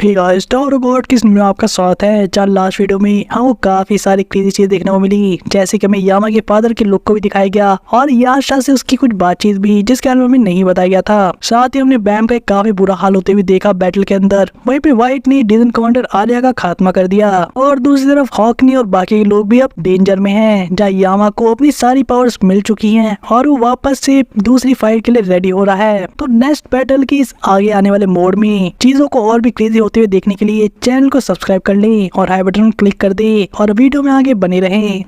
Hey guys, star robot किस में आपका स्वागत है। चार लास्ट वीडियो में हमको काफी सारी क्रेजी चीजें देखने को मिली, जैसे कि हमें यामा के फादर के लुक को भी दिखाया गया और याशा से उसकी कुछ बातचीत भी जिसके बारे में हमें नहीं बताया गया था। साथ ही हमने बैम का काफी बुरा हाल होते हुए देखा बैटल के अंदर। वहीं पे व्हाइट ने डिवीजन कमांडर आलिया का खात्मा कर दिया और दूसरी तरफ हॉकनी और बाकी लोग भी अब डेंजर में है, जहाँ यामा को अपनी सारी पावर्स मिल चुकी है और वो वापस से दूसरी फाइट के लिए रेडी हो रहा है। तो नेक्स्ट बैटल की इस आगे आने वाले मोड में चीजों को और भी क्रेजी होते हुए देखने के लिए चैनल को सब्सक्राइब कर लें और हाई बटन क्लिक कर दें और वीडियो में आगे बने रहें।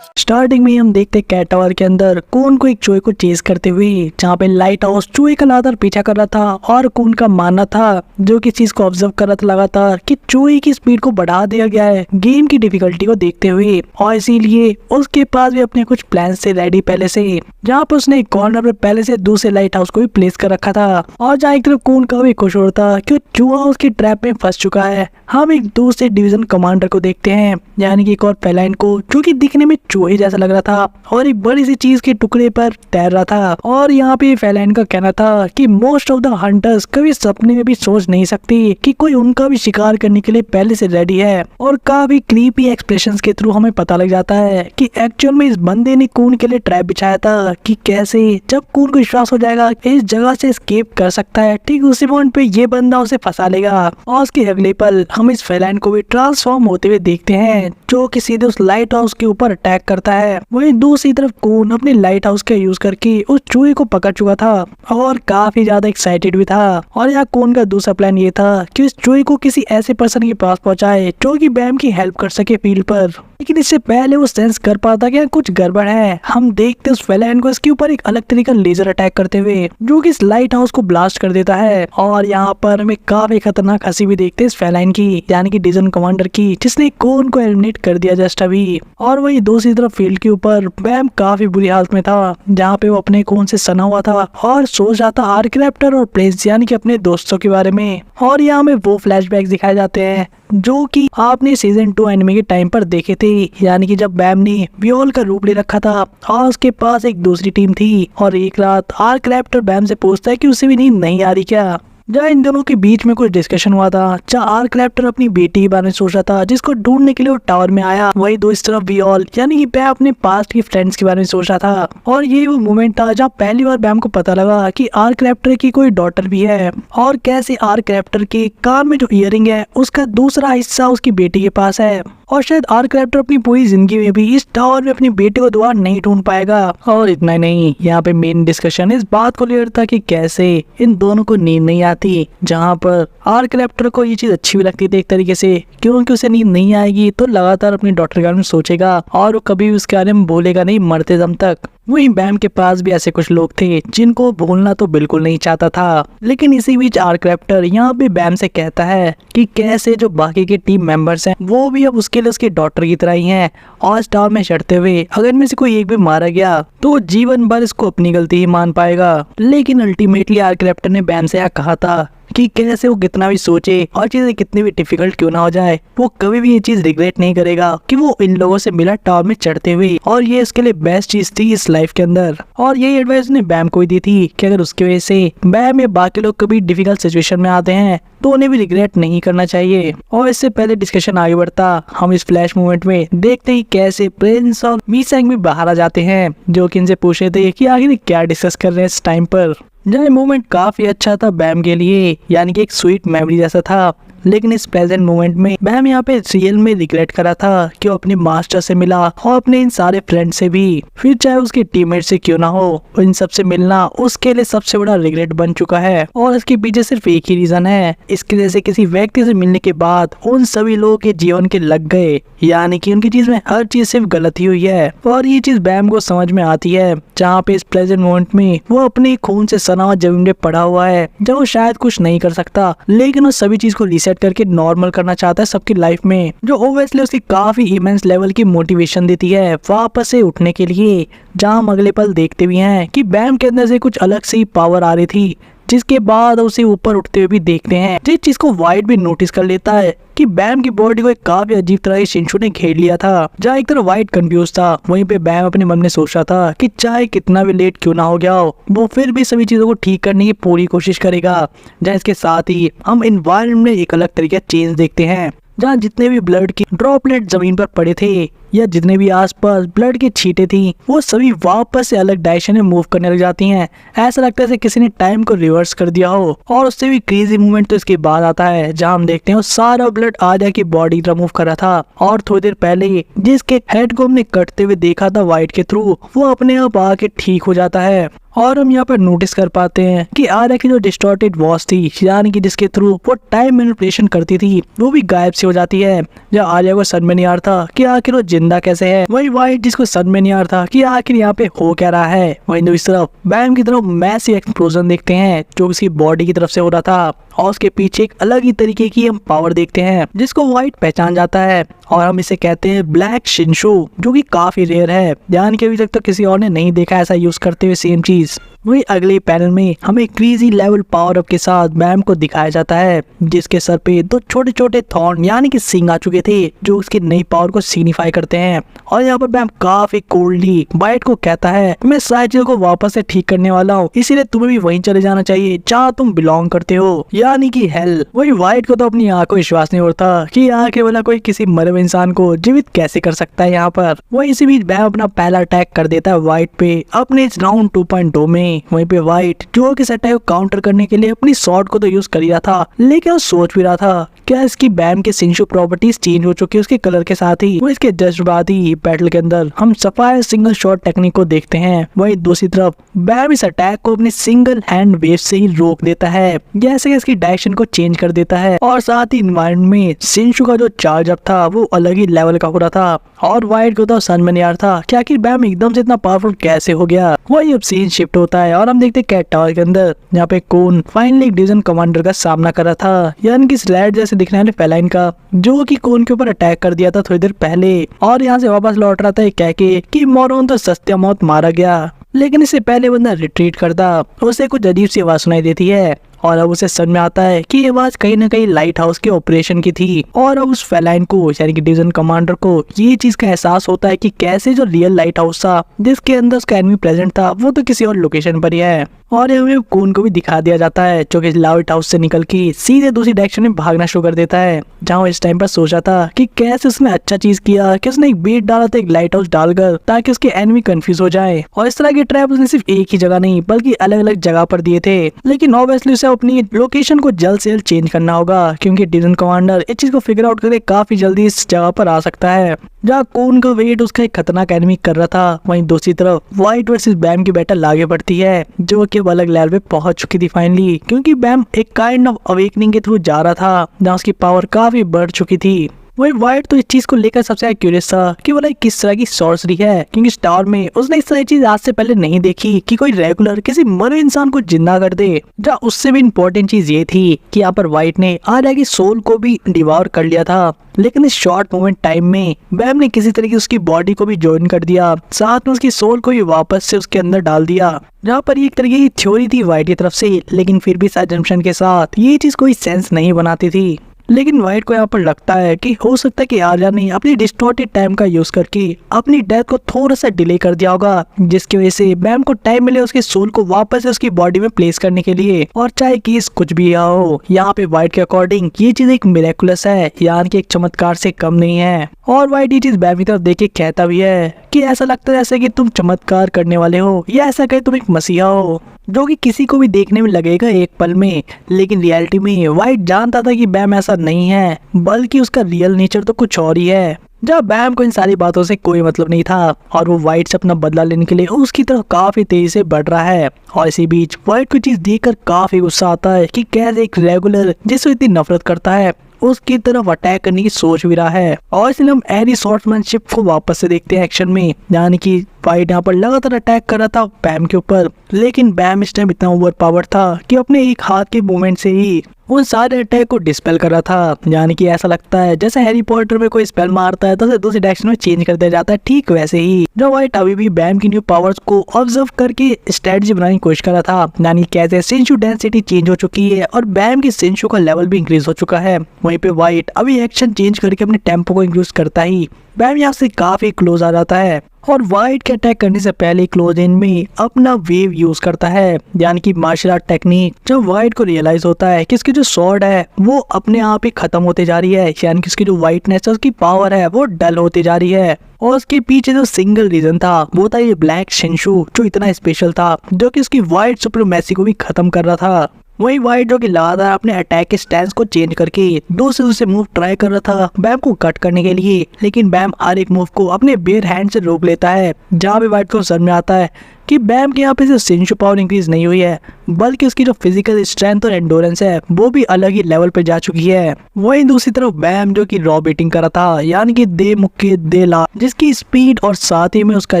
स्टार्टिंग में हम देखते कैट टावर के अंदर कून को एक चूहे को चेज करते हुए, जहाँ पे लाइट हाउस चूहे का लगातार पीछा कर रहा था और कून का मानना था जो कि चीज को ऑब्जर्व कर रहा था लगातार कि चूहे की स्पीड को बढ़ा दिया गया है गेम की डिफिकल्टी को देखते हुए, और इसीलिए उसके पास भी अपने कुछ प्लान से रेडी पहले से, जहाँ पे उसने एक कॉर्नर पे पहले से दूसरे लाइट हाउस को भी प्लेस कर रखा था। और जहाँ एक तरफ कून का भी खुश हो रहा था कि चूहा उसकी ट्रैप में फंस चुका है। हम एक दूसरे डिवीजन कमांडर को देखते हैं, यानी कि एक और फेलाइन को, जो कि दिखने में चूहे जैसा लग रहा था और एक बड़ी सी चीज के टुकड़े पर तैर रहा था। और यहाँ पे फेलाइन का कहना था कि मोस्ट ऑफ द हंटर्स कभी सपने में भी सोच नहीं सकती कि कोई उनका भी शिकार करने के लिए पहले से रेडी है। और काफी क्रीपी एक्सप्रेशंस के थ्रू हमें पता लग जाता है कि एक्चुअल में इस बंदे ने कून के लिए ट्रैप बिछाया था कि कैसे जब कून को विश्वास हो जाएगा इस जगह से एस्केप कर सकता है, ठीक उसी पॉइंट पे ये बंदा उसे फंसा लेगा। और उसके अगले पल हम इस फेलाइन को भी ट्रांसफॉर्म होते हुए देखते हैं, जो कि सीधे उस लाइट हाउस के ऊपर अटैक करता है। वहीं दूसरी तरफ कून अपने लाइट हाउस का यूज करके उस चूहे को पकड़ चुका था और काफी ज्यादा एक्साइटेड भी था। और यहाँ कून का दूसरा प्लान ये था कि उस चूहे को किसी ऐसे पर्सन के पास पहुंचाए जो कि बैम की हेल्प कर सके फील्ड पर। लेकिन इससे पहले वो सेंस कर पाता कि कुछ गड़बड़ है, हम देखते उस फेलाइन को इसके ऊपर एक अलग तरीका लेजर अटैक करते हुए, जो कि इस लाइट हाउस को ब्लास्ट कर देता है। और यहाँ पर हमें काफी खतरनाक हंसी भी देखते इस फेलाइन की, यानी कि डिवीजन कमांडर की, जिसने कून को एलिमिनेट कर दिया जस्ट अभी। और वही दूसरी तरफ फील्ड के ऊपर बैम काफी बुरी हालत में था, जहाँ पे वो अपने खून से सना हुआ था और सोच रहा था आर्करैप्टर और प्रिंस यानी कि अपने दोस्तों के बारे में। और यहाँ में वो फ्लैशबैक दिखाए जाते हैं जो कि आपने सीजन 2 एनिमे के टाइम पर देखे थे, यानी कि जब बैम ने वियोल का रूप ले रखा था और उसके पास एक दूसरी टीम थी। और एक रात आर्करैप्टर बैम से पूछता है कि उसे भी नींद नहीं आ रही क्या। जहाँ इन दोनों के बीच में कुछ डिस्कशन हुआ था, जहाँ आर्करैप्टर अपनी बेटी के बारे में सोच रहा था जिसको ढूंढने के लिए वो टावर में आया, वही दो इस तरफ वियोल यानी कि बैम अपने पास्ट के फ्रेंड्स के बारे में सोच रहा था। और ये वो मोमेंट था जहाँ पहली बार बैम को पता लगा कि आर्करैप्टर की कोई डॉटर भी है और कैसे आर्करैप्टर के कान में जो इयरिंग है उसका दूसरा हिस्सा उसकी बेटी के पास है। और शायद आर्करैप्टर अपनी पूरी जिंदगी में भी इस टावर में अपनी बेटी को दोबारा नहीं ढूंढ पाएगा। और इतना ही नहीं, यहाँ पे मेन डिस्कशन इस बात को लेकर था कि कैसे इन दोनों को नींद नहीं आती, जहाँ पर आर्करैप्टर को ये चीज अच्छी भी लगती थी एक तरीके से, क्योंकि उसे नींद नहीं आएगी तो लगातार अपनी डॉटर के बारे में सोचेगा और वो कभी भी उसके बारे में बोलेगा नहीं मरते दम तक। वहीं बैम के पास भी ऐसे कुछ लोग थे जिनको भूलना तो बिल्कुल नहीं चाहता था। लेकिन इसी बीच आर्करैप्टर यहाँ पे बैम से कहता है कि कैसे जो बाकी के टीम मेंबर्स हैं वो भी अब उसके लिए उसकी डॉटर की तरह ही हैं, और स्टार में चढ़ते हुए अगर इनमें से कोई एक भी मारा गया तो जीवन भर इसको अपनी गलती ही मान पाएगा। लेकिन अल्टीमेटली आर्करैप्टर ने बैम से कहा था कि कैसे वो कितना भी सोचे और चीजें कितनी भी डिफिकल्ट क्यों ना हो जाए, वो कभी भी ये चीज रिग्रेट नहीं करेगा कि वो इन लोगों से मिला टावर में चढ़ते हुए, और ये इसके लिए बेस्ट चीज थी इस लाइफ के अंदर। और यही एडवाइस उसने बैम को ही दी थी कि अगर उसकी वजह से बैम या बाकी लोग कभी डिफिकल्ट सिचुएशन में आते हैं तो उन्हें भी रिग्रेट नहीं करना चाहिए। और इससे पहले डिस्कशन आगे बढ़ता, हम इस फ्लैश मूवमेंट में देखते ही कैसे प्रिंस और मीसैंग भी बाहर आ जाते हैं, जो कि इनसे पूछे थे कि आखिर क्या डिस्कस कर रहे हैं इस टाइम पर। यह मोमेंट काफी अच्छा था बैम के लिए, यानी कि एक स्वीट मेमोरी जैसा था। लेकिन इस प्रेजेंट मोमेंट में बैम यहाँ पे रियल में रिग्रेट करा था कि वो अपने मास्टर से मिला और अपने इन सारे फ्रेंड से भी, फिर चाहे उसके टीममेट से क्यों ना हो, इन सबसे मिलना उसके लिए सबसे बड़ा रिग्रेट बन चुका है। और इसके पीछे सिर्फ एक ही रीजन है, इसके जैसे किसी व्यक्ति से मिलने के बाद उन सभी लोगों के जीवन के लग गए, यानी कि उनकी चीज में हर चीज सिर्फ गलत ही हुई है। और ये चीज बैम को समझ में आती है, जहाँ पे इस प्रेजेंट मोमेंट में वो अपने खून से सना हुआ जमीन में पड़ा हुआ है, जब वो शायद कुछ नहीं कर सकता, लेकिन वो सभी चीज को रिसेट करके नॉर्मल करना चाहता है सबकी लाइफ में, जो ओब्वियसली उसकी काफी इमेंस लेवल की मोटिवेशन देती है वापस से उठने के लिए। जहाँ हम अगले पल देखते भी हैं कि बैम के अंदर से कुछ अलग सी पावर आ रही थी, जिसके बाद उसे ऊपर उठते हुए भी देखते हैं। जिस चीज को वाइट भी नोटिस कर लेता है कि बैम की बॉडी को एक काफी अजीब तरह से शिनचू ने घेर लिया था। जहाँ एक तरफ वाइट कंफ्यूज था, वहीं पे बैम अपने मन में सोच रहा था कि चाहे कितना भी लेट क्यों ना हो गया हो, वो फिर भी सभी चीजों को ठीक करने की पूरी कोशिश करेगा। जहाँ इसके साथ ही हम एनवायरनमेंट में एक अलग तरीके का चेंज देखते हैं, जहाँ जितने भी ब्लड की ड्रॉपलेट जमीन पर पड़े थे या जितने भी आसपास ब्लड की छींटे थी, वो सभी वापस से अलग डायरेक्शन में मूव करने लग जाती हैं। ऐसा लगता है जैसे किसी ने टाइम को रिवर्स कर दिया हो। और उससे भी क्रेजी मूवमेंट तो इसके बाद आता है, जहाँ हम देखते हैं वो सारा ब्लड आजा की बॉडी तरफ मूव कर रहा था। और थोड़ी देर पहले जिसके हेड को हमने कटते हुए देखा था वाइट के थ्रू, वो अपने आप आके ठीक हो जाता है। और हम यहाँ पर नोटिस कर पाते हैं कि आर्या की जो डिस्टॉर्टेड वॉच थी, यानी कि जिसके थ्रू वो टाइम मैनिपुलेशन करती थी, वो भी गायब सी हो जाती है। जब आर्या को समझ में नहीं आ रहा था कि आखिर वो जिंदा कैसे है, वही वाइट जिसको समझ में नहीं आ रहा था कि आखिर यहाँ पे हो क्या रहा है। वहीं दूसरी तरफ बैम की तरफ मैसिव एक्सप्लोजन देखते हैं जो उसकी बॉडी की तरफ से हो रहा था, और उसके पीछे एक अलग ही तरीके की हम पावर देखते हैं जिसको वाइट पहचान जाता है, और हम इसे कहते हैं ब्लैक शिनशू, जो कि काफी रेयर है। ध्यान के अभी तक तो किसी और ने नहीं देखा ऐसा यूज करते हुए सेम चीज। वही अगले पैनल में हमें क्रेजी लेवल पावर अप के साथ बैम को दिखाया जाता है, जिसके सर पे दो छोटे छोटे थॉर्न यानी कि सींग आ चुके थे, जो उसकी नई पावर को सिग्निफाई करते हैं। और यहाँ पर बैम काफी कोल्डली वाइट को कहता है, मैं सारी चीजों को वापस से ठीक करने वाला हूँ, इसीलिए तुम्हें भी वहीं चले जाना चाहिए जहाँ तुम बिलोंग करते हो, यानी कि हेल। वही वाइट को तो अपनी आंखों को विश्वास नहीं होता कि आखिर वाला कोई किसी मरे हुए इंसान को जीवित कैसे कर सकता है यहाँ पर। वही इसी बीच बैम अपना पहला अटैक कर देता है वाइट पे अपने इस राउंड 2.2 में। वहीं पे वाइट जो कि इस अटैक को काउंटर करने के लिए अपनी शॉट को तो यूज कर ही रहा था, लेकिन वो सोच भी रहा था क्या इसकी बैम के शिनशू प्रॉपर्टीज चेंज हो चुकी है उसके कलर के साथ ही। वो इसके जस्ट बाद ही बैटल के अंदर हम सफायर सिंगल शॉट टेक्निक को देखते हैं। वही दूसरी तरफ बैम इस अटैक को अपनी सिंगल हैंड वेव से ही रोक देता है, जैसे कि इसकी डायरेक्शन को चेंज कर देता है। और साथ ही एनवायरनमेंट में शिनशू का जो चार्ज अप था वो अलग ही लेवल का हो रहा था, और वाइट को तो समझ में नहीं आ रहा था कि आखिर बैम एकदम से इतना पावरफुल कैसे हो गया। वही अब सीन शिफ्ट होता है और हम देखते हैं कैट टावर के अंदर, यहाँ पे कून फाइनली एक डिवीजन कमांडर का सामना कर रहा था, यानी कि स्लैड जैसे दिखने वाले फेलाइन का, जो कि कून के ऊपर अटैक कर दिया था थोड़ी देर पहले। और यहाँ से वापस लौट रहा था ये कह के कि मोरोन तो सस्ते मौत मारा गया, लेकिन इससे पहले बंदा रिट्रीट करता, उसे कुछ अजीब सी आवाज सुनाई देती है। और अब उसे समझ में आता है कि ये आवाज कहीं ना कहीं लाइट हाउस के ऑपरेशन की थी। और अब उस फेलाइन को यानी कि डिवीजन कमांडर को ये चीज का एहसास होता है कि कैसे जो रियल लाइट हाउस था जिसके अंदर उसका एनिमी प्रेजेंट था, वो तो किसी और लोकेशन पर ही है। और हमें कून को भी दिखा दिया जाता है जो कि लाइट हाउस से निकल के सीधे दूसरी डायरेक्शन में भागना शुरू कर देता है, जहाँ वो इस टाइम पर सोचा था कि कैसे उसने अच्छा चीज किया कि उसने एक बेट डाला था एक लाइट हाउस डालकर, ताकि उसके एनिमी कंफ्यूज हो जाए। और इस तरह के ट्रैप उसने सिर्फ एक ही जगह नहीं बल्कि अलग अलग जगह पर दिए थे, लेकिन ऑब्वियसली उसे अपनी लोकेशन को जल्द से जल्द चेंज करना होगा, क्योंकि डिवीजन कमांडर इस चीज को फिगर आउट करके काफी जल्दी इस जगह पर आ सकता है जहाँ कून का वेट उसका एक खतरनाक एनिमी कर रहा था। वहीं दूसरी तरफ वाइट वर्सेस बैम की बैटल आगे बढ़ती है, जो कि अलग लेवल पे पहुंच चुकी थी फाइनली, क्योंकि बैम एक काइंड ऑफ अवेकनिंग के थ्रू जा रहा था, जहाँ उसकी पावर काफी बढ़ चुकी थी। वही वाइट तो इस चीज को लेकर सबसे क्यूरियस था कि वो किस तरह की सॉर्सरी है, क्योंकि इस टावर में उसने इस तरह की चीज आज से पहले नहीं देखी कि कोई रेगुलर किसी मरे इंसान को जिंदा कर दे। जहाँ उससे भी इम्पोर्टेंट चीज ये थी कि यहाँ पर वाइट ने आर्या की सोल को भी डिवॉर कर लिया था, लेकिन इस शॉर्ट मोमेंट टाइम में बैम ने किसी तरीके उसकी बॉडी को भी ज्वाइन कर दिया, साथ में उसकी सोल को भी वापस से उसके अंदर डाल दिया। जहाँ पर एक तरीके की थ्योरी थी वाइट की तरफ से, लेकिन फिर भी इस assumption के साथ ये चीज कोई सेंस नहीं बनाती थी। लेकिन वाइट को यहाँ पर लगता है कि हो सकता है कि आर्या ने अपनी डिस्टॉर्टेड टाइम का यूज करके अपनी डेथ को थोड़ा सा डिले कर दिया होगा, जिसकी वजह से बैम को टाइम मिले उसके सोल को वापस से उसकी बॉडी में प्लेस करने के लिए। और चाहे केस कुछ भी हो, यहाँ पे वाइट के अकॉर्डिंग ये चीज एक मिरेकुलस है, यानी कि एक चमत्कार से कम नहीं है। और वाइट ये चीज बैम की तरफ देख के कहता भी है कि ऐसा लगता है जैसे कि तुम चमत्कार करने वाले हो, या ऐसा कहे तुम एक मसीहा हो, जो कि किसी को भी देखने में लगेगा एक पल में। लेकिन रियलिटी में वाइट जानता था कि बैम ऐसा नहीं है, बल्कि उसका रियल नेचर तो कुछ और ही है। जब बैम को इन सारी बातों से कोई मतलब नहीं था और वो वाइट से अपना बदला लेने के लिए उसकी तरफ काफी तेजी से बढ़ रहा है। और इसी बीच वाइट को चीज देखकर काफी गुस्सा आता है कि कैसे एक रेगुलर जिससे इतनी नफरत करता है उसकी तरफ अटैक करने की सोच भी रहा है। और इसलिए हम एरी स्वॉर्ड्समैनशिप को वापस से देखते हैं एक्शन में, यानी कि वाइट यहाँ पर लगातार अटैक कर रहा था बैम के ऊपर, लेकिन बैम इस टाइम इतना ओवर पावर था कि अपने एक हाथ के मूवमेंट से ही उन सारे अटैक को डिस्पेल कर रहा था। यानी कि ऐसा लगता है जैसे हैरी पॉटर में कोई स्पेल मारता है तो उसे दूसरी डायरेक्शन में चेंज कर दिया जाता है, ठीक वैसे ही जो व्हाइट अभी भी बैम की न्यू पावर्स को ऑब्जर्व करके स्ट्रेटजी बनाने की कोशिश कर रहा था। यानी कैसे शिनशू डेंसिटी चेंज हो चुकी है और बैम की शिनशू का लेवल भी इंक्रीज हो चुका है। वहीं पे व्हाइट अभी एक्शन चेंज करके अपने टेम्पो को इंक्रीज करता ही बैम यहाँ से काफी क्लोज आ जाता है और व्हाइट के अटैक करने से पहले क्लोज इन में अपना वेव यूज करता है, यानी कि मार्शल आर्ट टेक्निक। जब व्हाइट को रियलाइज होता है कि इसकी जो स्वॉर्ड है वो अपने आप ही खत्म होते जा रही है, यानी कि इसकी जो व्हाइटनेस है उसकी पावर है वो डल होती जा रही है। और उसके पीछे जो सिंगल रीजन था वो था ये ब्लैक शिनशू जो इतना स्पेशल था, जो कि उसकी व्हाइट सुप्रीमेसी को भी खत्म कर रहा था। वही व्हाइट जो कि लगातार अपने अटैक के स्टैंस को चेंज करके दूसरे मूव ट्राई कर रहा था बैम को कट करने के लिए, लेकिन बैम हर एक मूव को अपने बेयर हैंड से रोक लेता है। जहाँ पे व्हाइट को समझ में आता है कि बैम के यहाँ पे सिर्फ शिनशू पावर इंक्रीज नहीं हुई है बल्कि उसकी जो फिजिकल स्ट्रेंथ और एंडोरेंस है वो भी अलग ही लेवल पे जा चुकी है। वहीं दूसरी तरफ बैम जो कि रॉ बीटिंग कर रहा था, यानी कि दे मुक्के दे ला, जिसकी स्पीड और साथ ही में उसका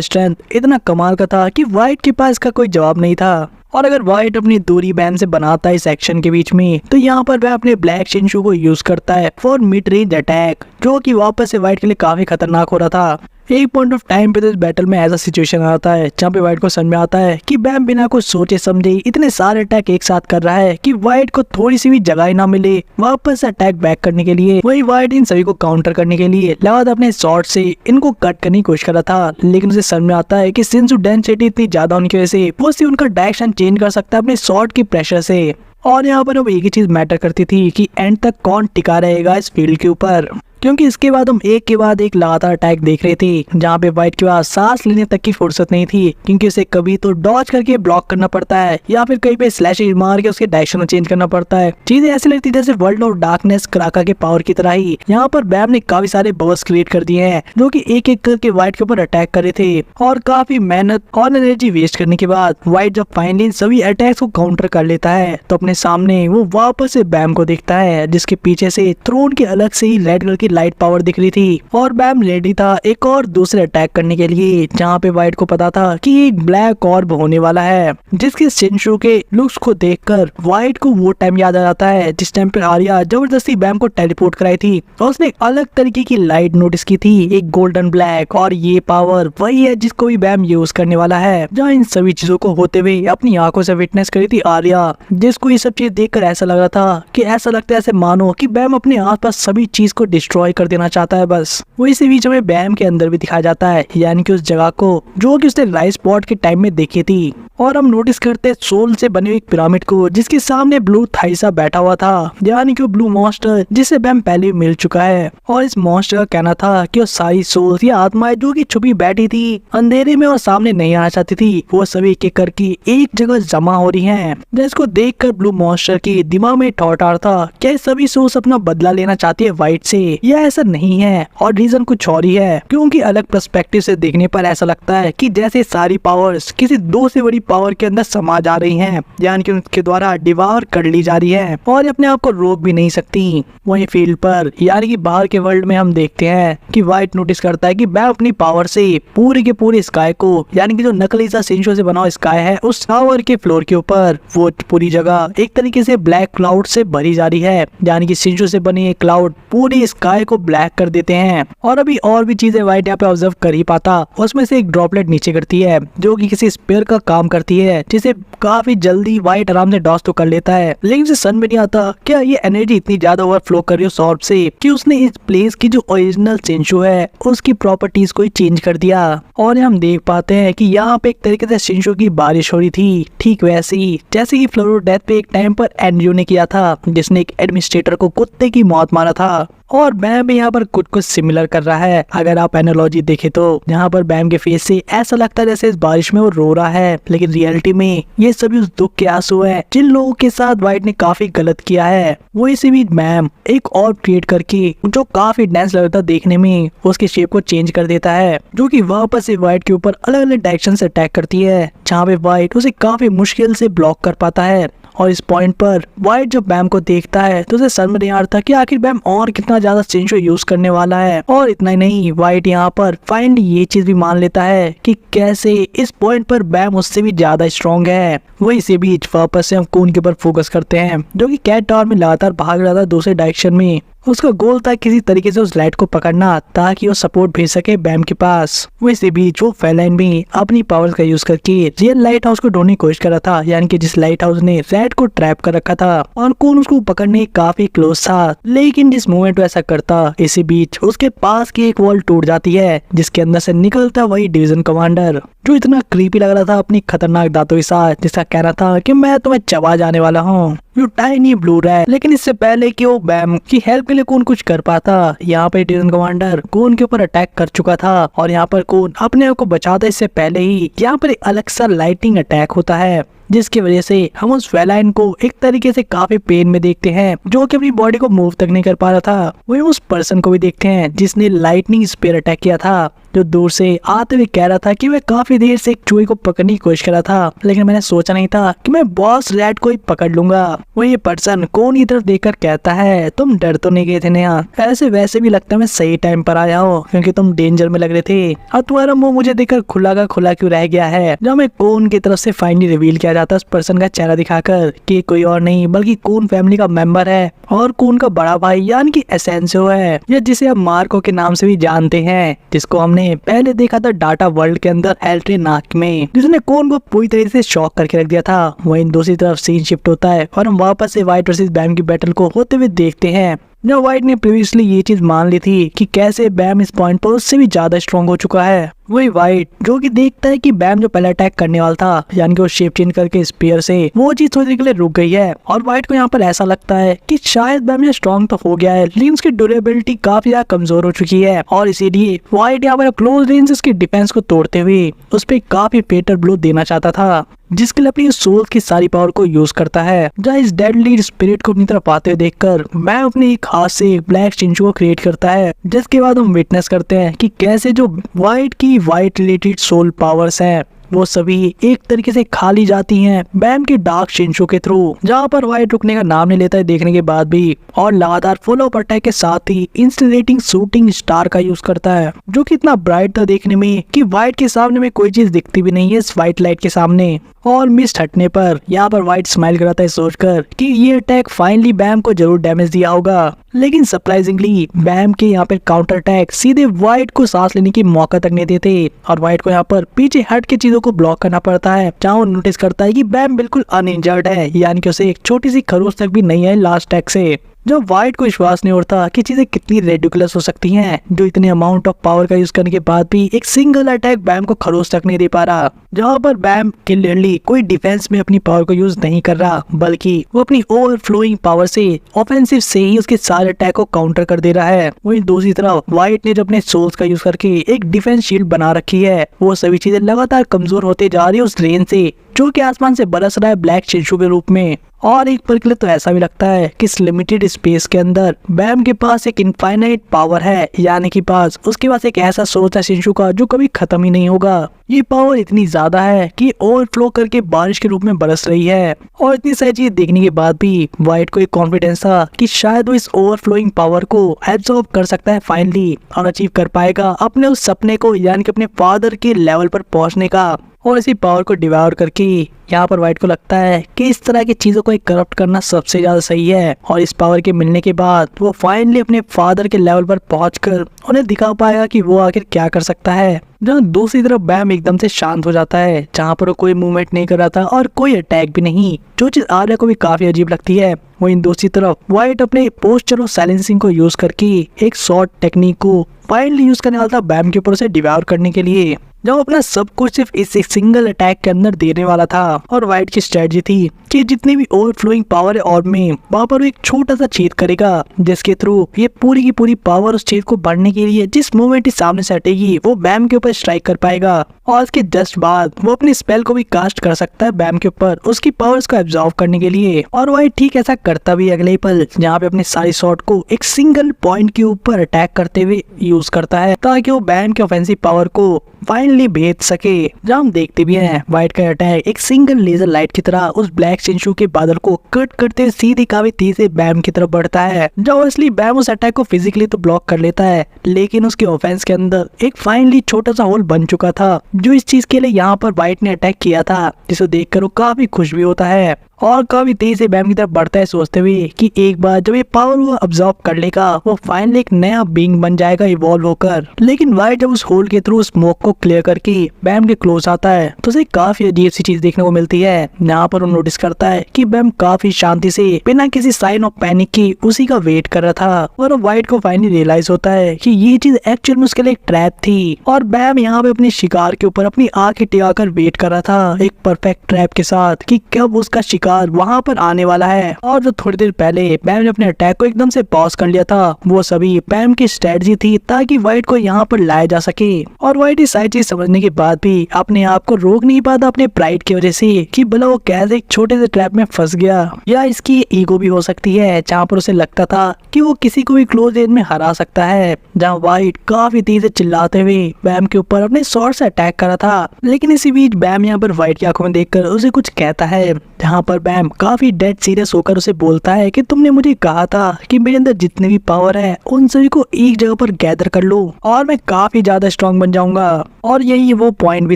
स्ट्रेंथ इतना कमाल का था कि व्हाइट के पास इसका कोई जवाब नहीं था। और अगर व्हाइट अपनी दूरी बैम से बनाता है इस एक्शन के बीच में तो यहाँ पर वह अपने ब्लैक शिनशू को यूज करता है फॉर मिड रेंज अटैक, जो कि वापस से व्हाइट के लिए काफी खतरनाक हो रहा था। एक पॉइंट ऑफ टाइम पे तो इस बैटल में ऐसा सिचुएशन आता है जहाँ पे व्हाइट को समझ में आता है कि बैम बिना कुछ सोचे समझे इतने सारे अटैक एक साथ कर रहा है कि व्हाइट को थोड़ी सी भी जगह ही ना मिले वापस से अटैक बैक करने के लिए। वही व्हाइट इन सभी को काउंटर करने के लिए लगातार अपने शॉट से इनको कट करने की कोशिश कर रहा था, लेकिन उसे समझ में आता है कि शिनशू डेंसिटी इतनी ज्यादा होने की वजह से वो सिर्फ उनका डायरेक्शन चेंज कर सकता है अपने शॉट की प्रेशर से। और यहाँ पर अब एक ही चीज मैटर करती थी कि एंड तक कौन टिका रहेगा इस फील्ड के ऊपर, क्योंकि इसके बाद हम एक के बाद एक लगातार अटैक देख रहे थे जहाँ पे व्हाइट के पास सांस लेने तक की फुर्सत नहीं थी, क्योंकि उसे कभी तो डॉज करके ब्लॉक करना पड़ता है या फिर कहीं पे स्लैश मार के उसके डायरेक्शन चेंज करना पड़ता है। चीजें ऐसी लगती जैसे वर्ल्ड ऑफ डार्कनेस क्राका के पावर की तरह ही यहाँ पर बैम ने काफी सारे बबल्स क्रिएट कर दिए हैं जो कि एक एक करके व्हाइट के ऊपर अटैक कर रहे थे। और काफी मेहनत और एनर्जी वेस्ट करने के बाद व्हाइट जब फाइनली सभी अटैक्स को काउंटर कर लेता है तो अपने सामने वो वापस से बैम को देखता है, जिसके पीछे से थ्रोन के अलग से ही रेड कलर की लाइट पावर दिख रही थी और बैम रेडी था एक और दूसरे अटैक करने के लिए, जहाँ पे व्हाइट को पता था कि एक ब्लैक ऑर्ब होने वाला है, जिसके शिनशू के लुक्स को देखकर व्हाइट को वो टाइम याद आ जाता है जिस टाइम पे आर्या जबरदस्ती बैम को टेलीपोर्ट कराई थी और उसने अलग तरीके की लाइट नोटिस की थी, एक गोल्डन ब्लैक। और ये पावर वही है जिसको भी बैम यूज करने वाला है। जहाँ इन सभी चीजों को होते हुए अपनी आंखों से विटनेस करी थी आर्या, जिसको ये सब चीज देखकर ऐसा लग रहा था कि ऐसा लगता है ऐसे मानो कि बैम अपने आसपास सभी चीज को डिस्ट्रॉय कर देना चाहता है बस। वो इसी बीच में बैम के अंदर भी दिखाया जाता है, यानी कि उस जगह को जो कि उसने राइस पॉट के टाइम में देखी थी। और हम नोटिस करते हैं सोल से बने हुए एक पिरामिड को जिसके सामने ब्लू थाइसा बैठा हुआ था, यानी कि वो ब्लू मॉन्स्टर जिसे बैम पहले मिल चुका है। और इस मॉन्स्टर का कहना था कि वो सारी सोल्स या आत्माएं जो कि छुपी बैठी थी अंधेरे में और सामने नहीं आना चाहती थी, वो सभी एक एक करके एक जगह जमा हो रही हैं। जिसको देखकर ब्लू मॉन्स्टर के दिमाग में थॉट आ रहा था क्या ये सभी सोल्स अपना बदला लेना चाहती है व्हाइट से, या ऐसा नहीं है और रीजन कुछ और ही है। क्योंकि अलग पर्सपेक्टिव से देखने पर ऐसा लगता है कि जैसे सारी पावर्स किसी दो से बड़ी पावर के अंदर समा जा रही हैं, यानी कि उनके द्वारा डिवार कर ली जा रही है और अपने आप को रोक भी नहीं सकती। वहीं फील्ड पर यानी कि बाहर के वर्ल्ड में हम देखते हैं कि व्हाइट नोटिस करता है कि बैम अपनी पावर से पूरे के पूरे स्काई को, यानी कि जो नकली सा शिनशू से बना हुआ स्काई है उस टावर के फ्लोर के ऊपर वो पूरी जगह एक तरीके से ब्लैक क्लाउड से भरी जा रही है, यानी कि शिनशू से बनी एक क्लाउड पूरी स्काई को ब्लैक कर देते हैं। और अभी और भी चीजें व्हाइट यहाँ पे ऑब्जर्व कर ही पाता, उसमें से एक ड्रॉपलेट नीचे गिरती है जो कि किसी स्पेयर का काम करती है, जिसे काफी जल्दी व्हाइट आराम से डॉस तो कर लेता है। लेकिन उसे समझ में नहीं आता क्या ये एनर्जी इतनी ज्यादा ओवरफ्लो कर रही है सॉर्ब से कि उसने इस प्लेस की जो ओरिजिनल शिनशू है उसकी प्रॉपर्टीज को ही चेंज कर दिया। और हम देख पाते हैं कि यहाँ पे एक तरीके से शिनशू की बारिश हो रही थी, ठीक वैसे ही जैसे कि फ्लोरो डेथ पे एक टाइम पर एंड्रयू ने किया था, जिसने एक एडमिनिस्ट्रेटर को कुत्ते की मौत मारा था। और बैम भी यहाँ पर कुछ सिमिलर कर रहा है अगर आप एनालॉजी देखें तो, यहाँ पर बैम के फेस से ऐसा लगता है जैसे इस बारिश में वो रो रहा है, लेकिन रियलिटी में ये सभी उस दुख के आंसू है जिन लोगों के साथ व्हाइट ने काफी गलत किया है। वो इसी बीच बैम एक और क्रिएट करके जो काफी डेंस लगता देखने में उसके शेप को चेंज कर देता है, जो कि वापस से व्हाइट के ऊपर अलग अलग डायरेक्शन से अटैक करती है, जहाँ पे व्हाइट उसे काफी मुश्किल से ब्लॉक कर पाता है। और इस पॉइंट पर व्हाइट जब बैम को देखता है तो उसे समझ नहीं आता कि आखिर बैम और कितना ज्यादा शिनशू यूज करने वाला है। और इतना ही नहीं, व्हाइट यहाँ पर फाइनली ये चीज भी मान लेता है कि कैसे इस पॉइंट पर बैम उससे भी ज्यादा स्ट्रॉन्ग है। वही इसी बीच वापस से हम कून के ऊपर फोकस करते हैं, जो कि कैट टावर में लगातार भाग रहा था दूसरे डायरेक्शन में। उसका गोल था किसी तरीके से उस लाइट को पकड़ना ताकि वो सपोर्ट भेज सके बैम के पास। वैसे बीच वो फेलाइन भी अपनी पावर्स का यूज करके रियल लाइट हाउस को ढूंढने की कोशिश कर रहा था, यानी कि जिस लाइट हाउस ने रैट को ट्रैप कर रखा था, और कून उसको पकड़ने काफी क्लोज था। लेकिन जिस मोमेंट वो ऐसा करता, इसी बीच उसके पास की एक वॉल टूट जाती है, जिसके अंदर से निकलता वही डिवीजन कमांडर, जो इतना क्रीपी लग रहा था अपनी खतरनाक दांतों के साथ, जिसका कहना था कि मैं तुम्हें चबा जाने वाला हूँ, यू टाइनी ब्लू रैट। लेकिन इससे पहले कि वो बैम की हेल्प के लिए कून कुछ कर पाता, यहाँ पर डिवीजन कमांडर कून के ऊपर अटैक कर चुका था। और यहाँ पर कून अपने आप को बचाता इससे पहले ही यहाँ पर एक अलग सा लाइटिंग अटैक होता है, जिसकी वजह से हम उस फेलाइन को एक तरीके से काफी पेन में देखते हैं, जो कि अपनी बॉडी को मूव तक नहीं कर पा रहा था। वही उस पर्सन को भी देखते हैं जिसने लाइटनिंग स्पेयर अटैक किया था, जो दूर से आते हुए कह रहा था कि वह काफी देर से एक चूहे को पकड़ने की कोशिश कर रहा था, लेकिन मैंने सोचा नहीं था कि मैं बॉस रैट को ही पकड़ लूंगा। वही पर्सन कून की तरफ देखकर कहता है, तुम डर तो नहीं गए थे नेहा, ऐसे वैसे भी लगता है मैं सही टाइम पर आया हूँ, क्योंकि तुम डेंजर में लग रहे थे और तुम्हारा मुंह मुझे देखकर खुला का खुला क्यों रह गया है। जब हमें कून की तरफ से फाइनली रिवील किया जाता है उस पर्सन का चेहरा दिखाकर कि कोई और नहीं बल्कि कून फैमिली का मेंबर है और कून का बड़ा भाई यानी कि एसेंसियो है, या जिसे आप मार्को के नाम से भी जानते हैं, जिसको हमने पहले देखा था डाटा वर्ल्ड के अंदर एल्ट्री नाक में, जिसने कून को पूरी तरीके से शॉक करके रख दिया था। वहीं दूसरी तरफ सीन शिफ्ट होता है और हम वापस से व्हाइट वर्सेस बैम की बैटल को होते हुए देखते हैं, जब व्हाइट ने प्रीवियसली ये चीज मान ली थी कि कैसे बैम इस पॉइंट पर उससे भी ज्यादा स्ट्रॉन्ग हो चुका है। वही व्हाइट जो कि देखता है कि बैम जो पहले अटैक करने वाला था, यानी कि वो शेप चेंज करके स्पीयर से, वो चीज थोड़ी देर के लिए रुक गई है, और व्हाइट को यहाँ पर ऐसा लगता है कि शायद बैम यहाँ स्ट्रॉन्ग तो हो गया है, लेकिन उसकी ड्यूरेबिलिटी काफी ज्यादा कमजोर हो चुकी है, और इसीलिए व्हाइट यहाँ पर क्लोज रेंज उसकी डिफेंस को तोड़ते हुए उस पर काफी फेटल ब्लो देना चाहता था, जिसके लिए अपनी सोल की सारी पावर को यूज करता है। जहाँ इस डेडली स्पिरिट को अपनी तरफ आते हुए देखकर मैं अपने एक हाथ से ब्लैक चिंचू को क्रिएट करता है, जिसके बाद हम विटनेस करते हैं कि कैसे जो व्हाइट की वाइट रिलेटेड सोल पावर्स हैं वो सभी एक तरीके से खा ली जाती हैं बैम के डार्क शिंशो के थ्रू, जहाँ पर व्हाइट रुकने का नाम नहीं लेता है देखने के बाद भी, और लगातार फुल ऑफ अटैक के साथ ही इंस्टेंटिंग शूटिंग स्टार का यूज करता है, जो कि इतना ब्राइट था देखने में कि व्हाइट के सामने में कोई चीज दिखती भी नहीं है इस व्हाइट लाइट के सामने। और मिस्ट हटने पर यहाँ पर व्हाइट स्माइल कराता है सोचकर कि ये अटैक फाइनली बैम को जरूर डैमेज दिया होगा, लेकिन सरप्राइजिंगली बैम के यहाँ पर काउंटर अटैक सीधे व्हाइट को सांस लेने की मौका तक नहीं देते, और व्हाइट को यहाँ पर पीछे हट के चीजों को ब्लॉक करना पड़ता है, जहाँ वो नोटिस करता है कि बैम बिल्कुल अनइंजर्ड है, यानी कि उसे एक छोटी सी खरोच तक भी नहीं है लास्ट अटैक से। जब व्हाइट को विश्वास नहीं होता कि चीजें कितनी रेडिकुलस हो सकती हैं, जो इतने अमाउंट ऑफ पावर का यूज करने के बाद भी एक सिंगल अटैक बैम को खरोच तक नहीं दे पा रहा, जहाँ पर बैम क्लियरली कोई डिफेंस में अपनी पावर को यूज नहीं कर रहा, बल्कि वो अपनी ओवरफ्लोइंग पावर से ऑफेंसिव से ही उसके सारे अटैक को काउंटर कर दे रहा है। वहीं दूसरी तरफ व्हाइट ने जो अपने सोल्स का यूज करके एक डिफेंस शील्ड बना रखी है, वो सभी चीजें लगातार कमजोर होते जा रही है उस रेन से, जो कि आसमान से बरस रहा है ब्लैक शिशु के रूप में। और एक पल के लिए तो ऐसा भी लगता है कि इस लिमिटेड स्पेस के अंदर बैम के पास एक इनफाइनाइट पावर है, यानी कि पास उसके पास एक ऐसा सोर्स है शिशु का जो कभी खत्म ही नहीं होगा। ये पावर इतनी ज्यादा है कि ओवरफ्लो करके बारिश के रूप में बरस रही है, और इतनी सारी चीज देखने के बाद भी व्हाइट को एक कॉन्फिडेंस था कि शायद वो इस ओवरफ्लोइंग पावर को एब्सॉर्ब कर सकता है फाइनली, और अचीव कर पाएगा अपने उस सपने को, यानी कि अपने फादर के लेवल पर पहुंचने का। और इसी पावर को डिवाइड करके यहाँ पर व्हाइट को लगता है कि इस तरह की चीजों को करप्ट करना सबसे ज्यादा सही है, और इस पावर के मिलने के बाद वो फाइनली अपने फादर के लेवल पर पहुंचकर उन्हें दिखा पाएगा कि वो आखिर क्या कर सकता है। जहाँ दूसरी तरफ बैम एकदम से शांत हो जाता है, जहाँ पर वो कोई मूवमेंट नहीं कर रहा था और कोई अटैक भी नहीं, जो चीज आर्या को भी काफी अजीब लगती है। वहीं दूसरी तरफ व्हाइट अपने पोस्चर और साइलेंसिंग को यूज करके एक शॉर्ट टेक्निक को फाइनली यूज करने वाला था बैम के ऊपर से डिवाइड करने के लिए, जब अपना सब कुछ सिर्फ इस एक सिंगल अटैक के अंदर देने वाला था। और व्हाइट की स्ट्रेटजी थी कि जितनी भी ओवरफ्लोइंग पावर है ऑर्ब में, वहाँ पर एक छोटा सा छेद करेगा, जिसके थ्रू ये पूरी की पूरी पावर उस छेद को बढ़ने के लिए जिस मोमेंट सामने से हटेगी वो बैम के ऊपर स्ट्राइक कर पाएगा, और उसके जस्ट बाद वो अपनी स्पेल को भी कास्ट कर सकता है बैम के ऊपर उसकी पावर्स को एब्जॉर्ब करने के लिए। और व्हाइट ठीक ऐसा करता भी अगले पल, जहाँ पे अपने सारी शॉट को एक सिंगल पॉइंट के ऊपर अटैक करते हुए यूज करता है, ताकि वो बैम के ऑफेंसिव पावर को फाइनली भेज सके। जहाँ हम देखते भी हैं व्हाइट का अटैक एक सिंगल लेजर लाइट की तरह उस ब्लैक शिनशू के बादल को कट करते हुए सीधी काफी तेज से बैम की तरफ बढ़ता है। जब ऑब्वियसली बैम उस अटैक को फिजिकली तो ब्लॉक कर लेता है, लेकिन उसके ऑफेंस के अंदर एक फाइनली छोटा सा होल बन चुका था, जो इस चीज के लिए यहाँ पर व्हाइट ने अटैक किया था, जिसे देखकर वो काफी खुश भी होता है और काफी तेज से बैम की तरफ बढ़ता है, सोचते हुए कि एक बार जब ये पावर वो अब्सॉर्ब कर लेगा वो फाइनली एक नया बीइंग बन जाएगा इवॉल्व होकर। लेकिन व्हाइट जब उस होल के थ्रू स्मोक को क्लियर करके बैम के क्लोज आता है तो उसे काफी अजीब सी चीज देखने को मिलती है। यहाँ पर वो नोटिस करता है कि बैम काफी शांति से बिना किसी साइन ऑफ पैनिक की उसी का वेट कर रहा था, और व्हाइट को फाइनली रियलाइज होता है कि ये चीज एक्चुअल में उसके लिए एक ट्रैप थी और बैम यहाँ पे अपने शिकार के ऊपर अपनी आंखें टिकाकर वेट कर रहा था एक परफेक्ट ट्रैप के साथ कि कब उसका शिकार वहाँ पर आने वाला है। और जो थोड़ी देर पहले बैम ने अपने अटैक को एकदम से पॉज कर लिया था, वो सभी बैम की स्ट्रेटजी थी ताकि व्हाइट को यहाँ पर लाया जा सके। और व्हाइट इस सारी चीज समझने के बाद भी अपने आप को रोक नहीं पाता अपने प्राइड की वजह से कि भला वो कैसे एक छोटे से ट्रैप में फंस गया, या इसकी ईगो भी हो सकती है जहाँ पर उसे लगता था कि वो किसी को भी क्लोज रेंज में हरा सकता है। जहाँ व्हाइट काफी तेज से चिल्लाते हुए बैम के ऊपर अपने स्वॉर्ड से अटैक कर रहा था, लेकिन इसी बीच बैम यहाँ पर व्हाइट की आंखों में देखकर उसे कुछ कहता है, जहाँ पर बैम काफी डेड सीरियस होकर उसे बोलता है कि तुमने मुझे कहा था कि मेरे अंदर जितने भी पावर है उन सभी को एक जगह पर गैदर कर लो और मैं काफी ज्यादा स्ट्रॉन्ग बन जाऊंगा। और यही वो पॉइंट भी